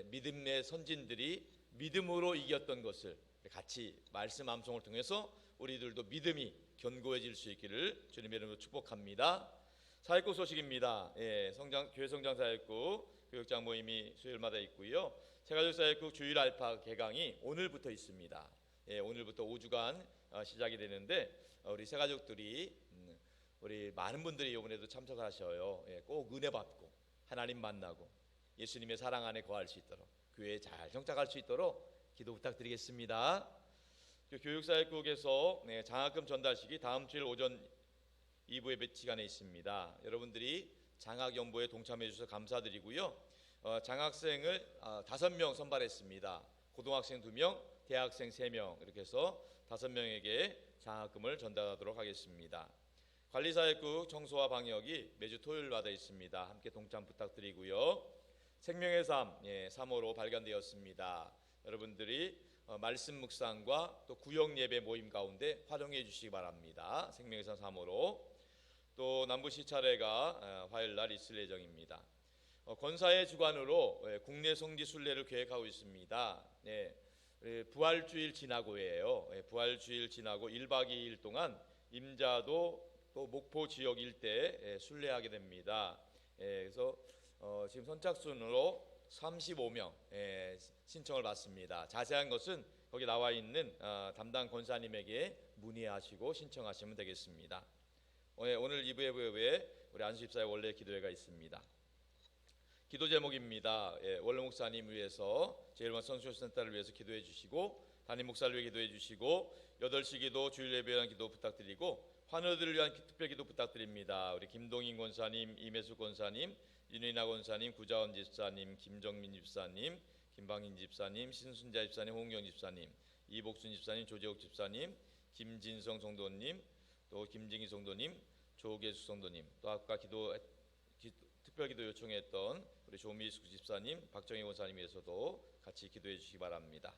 믿음의 선진들이 믿음으로 이겼던 것을 같이 말씀 암송을 통해서 우리들도 믿음이 견고해질 수 있기를 주님의 이름으로 축복합니다. 사역국 소식입니다. 교회 성장 사역국 교육장 모임이 수요일마다 있고요. 새가족 사역국 주일 알파 개강이 오늘부터 있습니다. 오늘부터 5주간 시작이 되는데 우리 새가족들이 우리 많은 분들이 이번에도 참석하셔요. 꼭 은혜 받고 하나님 만나고 예수님의 사랑 안에 거할 수 있도록 교회에 잘 정착할 수 있도록 기도 부탁드리겠습니다. 교육사역국에서 장학금 전달식이 다음 주일 오전 2부 예배 시간에 있습니다. 여러분들이 장학 연보에 동참해 주셔서 감사드리고요. 장학생을 5명 선발했습니다. 고등학생 2명, 대학생 3명 이렇게 해서 5명에게 장학금을 전달하도록 하겠습니다. 관리사역국 청소와 방역이 매주 토요일마다 있습니다. 함께 동참 부탁드리고요. 생명의 삶 3호로 발간되었습니다. 여러분들이 말씀 묵상과 또 구역 예배 모임 가운데 활용해 주시기 바랍니다. 생명의 삶 3호로 또 남부 시차례가 화요일 날 있을 예정입니다. 권사의 주관으로 국내 성지 순례를 계획하고 있습니다. 부활주일 지나고예요. 부활주일 지나고 1박 2일 동안 임자도 또 목포 지역 일대에 순례하게 됩니다. 그래서 지금 선착순으로 35명 신청을 받습니다. 자세한 것은 거기 나와 있는 담당 권사님에게 문의하시고 신청하시면 되겠습니다. 오늘 2부 예배에 우리 안수집사의 원래 기도회가 있습니다. 기도 제목입니다. 원로 목사님 위해서 제일만 선수센터를 위해서 기도해 주시고 담임 목사를 위해 기도해 주시고 8시 기도 주일 예배에 대한 기도 부탁드리고 환우들을 위한 특별 기도 부탁드립니다. 우리 김동인 권사님, 이매수 권사님, 윤인아 권사님, 구자원 집사님, 김정민 집사님, 김방인 집사님, 신순자 집사님, 홍경 집사님, 이복순 집사님, 조재욱 집사님, 김진성 성도님, 또 김진기 성도님, 조계수 성도님, 또 아까 특별 기도 요청했던 우리 조미숙 집사님, 박정희 권사님 위해서도 같이 기도해 주시기 바랍니다.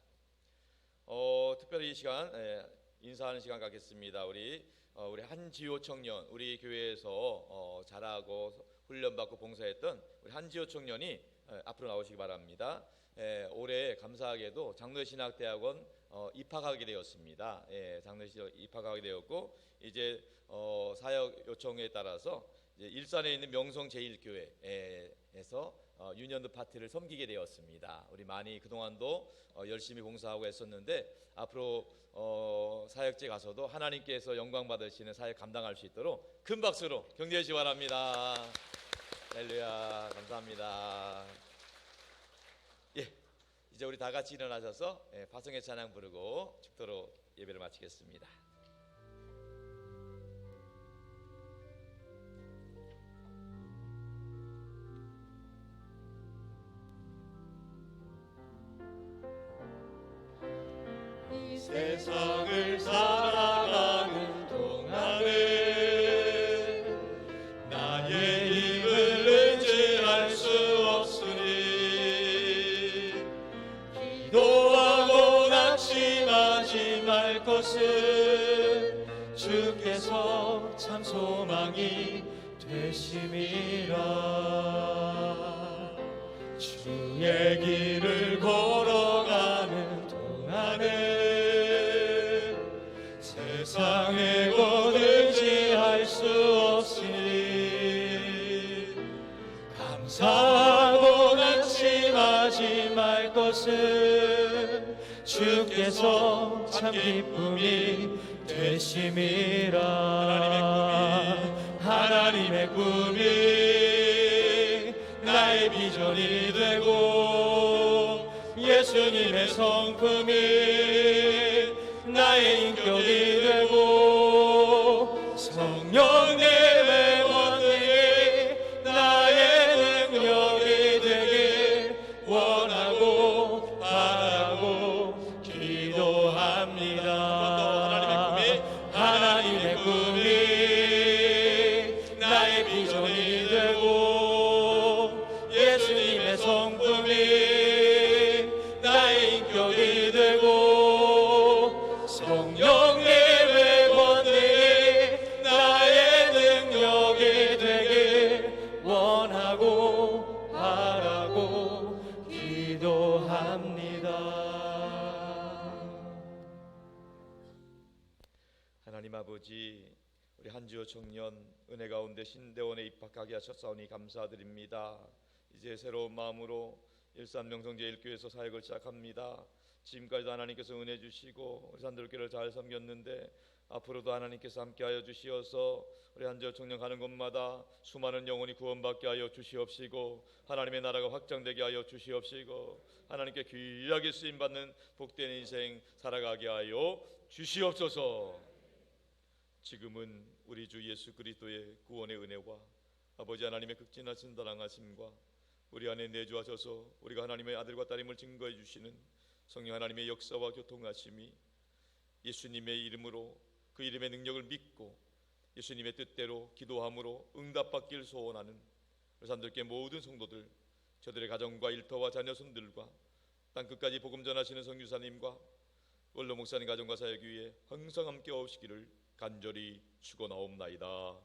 특별히 이 시간 인사하는 시간 갖겠습니다. 우리 한지호 청년, 우리 교회에서 자라고 훈련받고 봉사했던 우리 한지호 청년이 앞으로 나오시기 바랍니다. 올해 감사하게도 장로신학대학원 입학하게 되었습니다. 장로신 입학하게 되었고 이제 사역 요청에 따라서 이제 일산에 있는 명성 제1교회에서 유년도 파티를 섬기게 되었습니다. 우리 많이 그동안도 열심히 봉사하고 했었는데 앞으로 사역지 가서도 하나님께서 영광 받으시는 사역 감당할 수 있도록 큰 박수로 격려해 주시기 바랍니다. 할렐루야, 감사합니다. 예, 이제 우리 다 같이 일어나셔서 파송의 찬양 부르고 축도로 예배를 마치겠습니다. 이 세상을 살아가는 동안에 나의 힘을 의지할 수 없으니 기도하고 낙심하지 말 것은 주께서 참 소망이 되심이라. 주의 길을 걸어가는 동안에 세상의 것 의지할 수 없으니 감사하고 낙심하지 말 것은 주께서 참 기쁨이 되심이라. 하나님의 꿈이 나의 비전이 되고 예수님의 성품이 나의 인격이 되고 성령님의 원리 나의 능력이 되길 원하고 바라고 기도합니다. 하나님의 꿈이 나의 비전이 되고 예수님의 성품이 나의 인격이 되고 성령님의 권리 나의 능력이 되길 원하고 바라고 기도합니다. 하나님 아버지, 우리 한지호 청년 은혜 가운데 신대원에 입학하게 하셨사오니 감사드립니다. 이제 새로운 마음으로 일산 명성 제1교회에서 사역을 시작합니다. 지금까지도 하나님께서 은혜 주시고 우리 산들교회를 잘 섬겼는데 앞으로도 하나님께서 함께하여 주시어서 우리 한지호 청년 가는 곳마다 수많은 영혼이 구원받게 하여 주시옵시고 하나님의 나라가 확장되게 하여 주시옵시고 하나님께 귀하게 쓰임받는 복된 인생 살아가게 하여 주시옵소서. 지금은 우리 주 예수 그리스도의 구원의 은혜와 아버지 하나님의 극진하신 사랑하심과 우리 안에 내주하셔서 우리가 하나님의 아들과 딸임을 증거해 주시는 성령 하나님의 역사와 교통하심이 예수님의 이름으로 그 이름의 능력을 믿고 예수님의 뜻대로 기도함으로 응답받길 소원하는 산들교회 모든 성도들, 저들의 가정과 일터와 자녀손들과 땅끝까지 복음 전하시는 성유사님과 원로 목사님 가정과 사역 위에 항상 함께 오시기를 간절히 축원하옵나이다.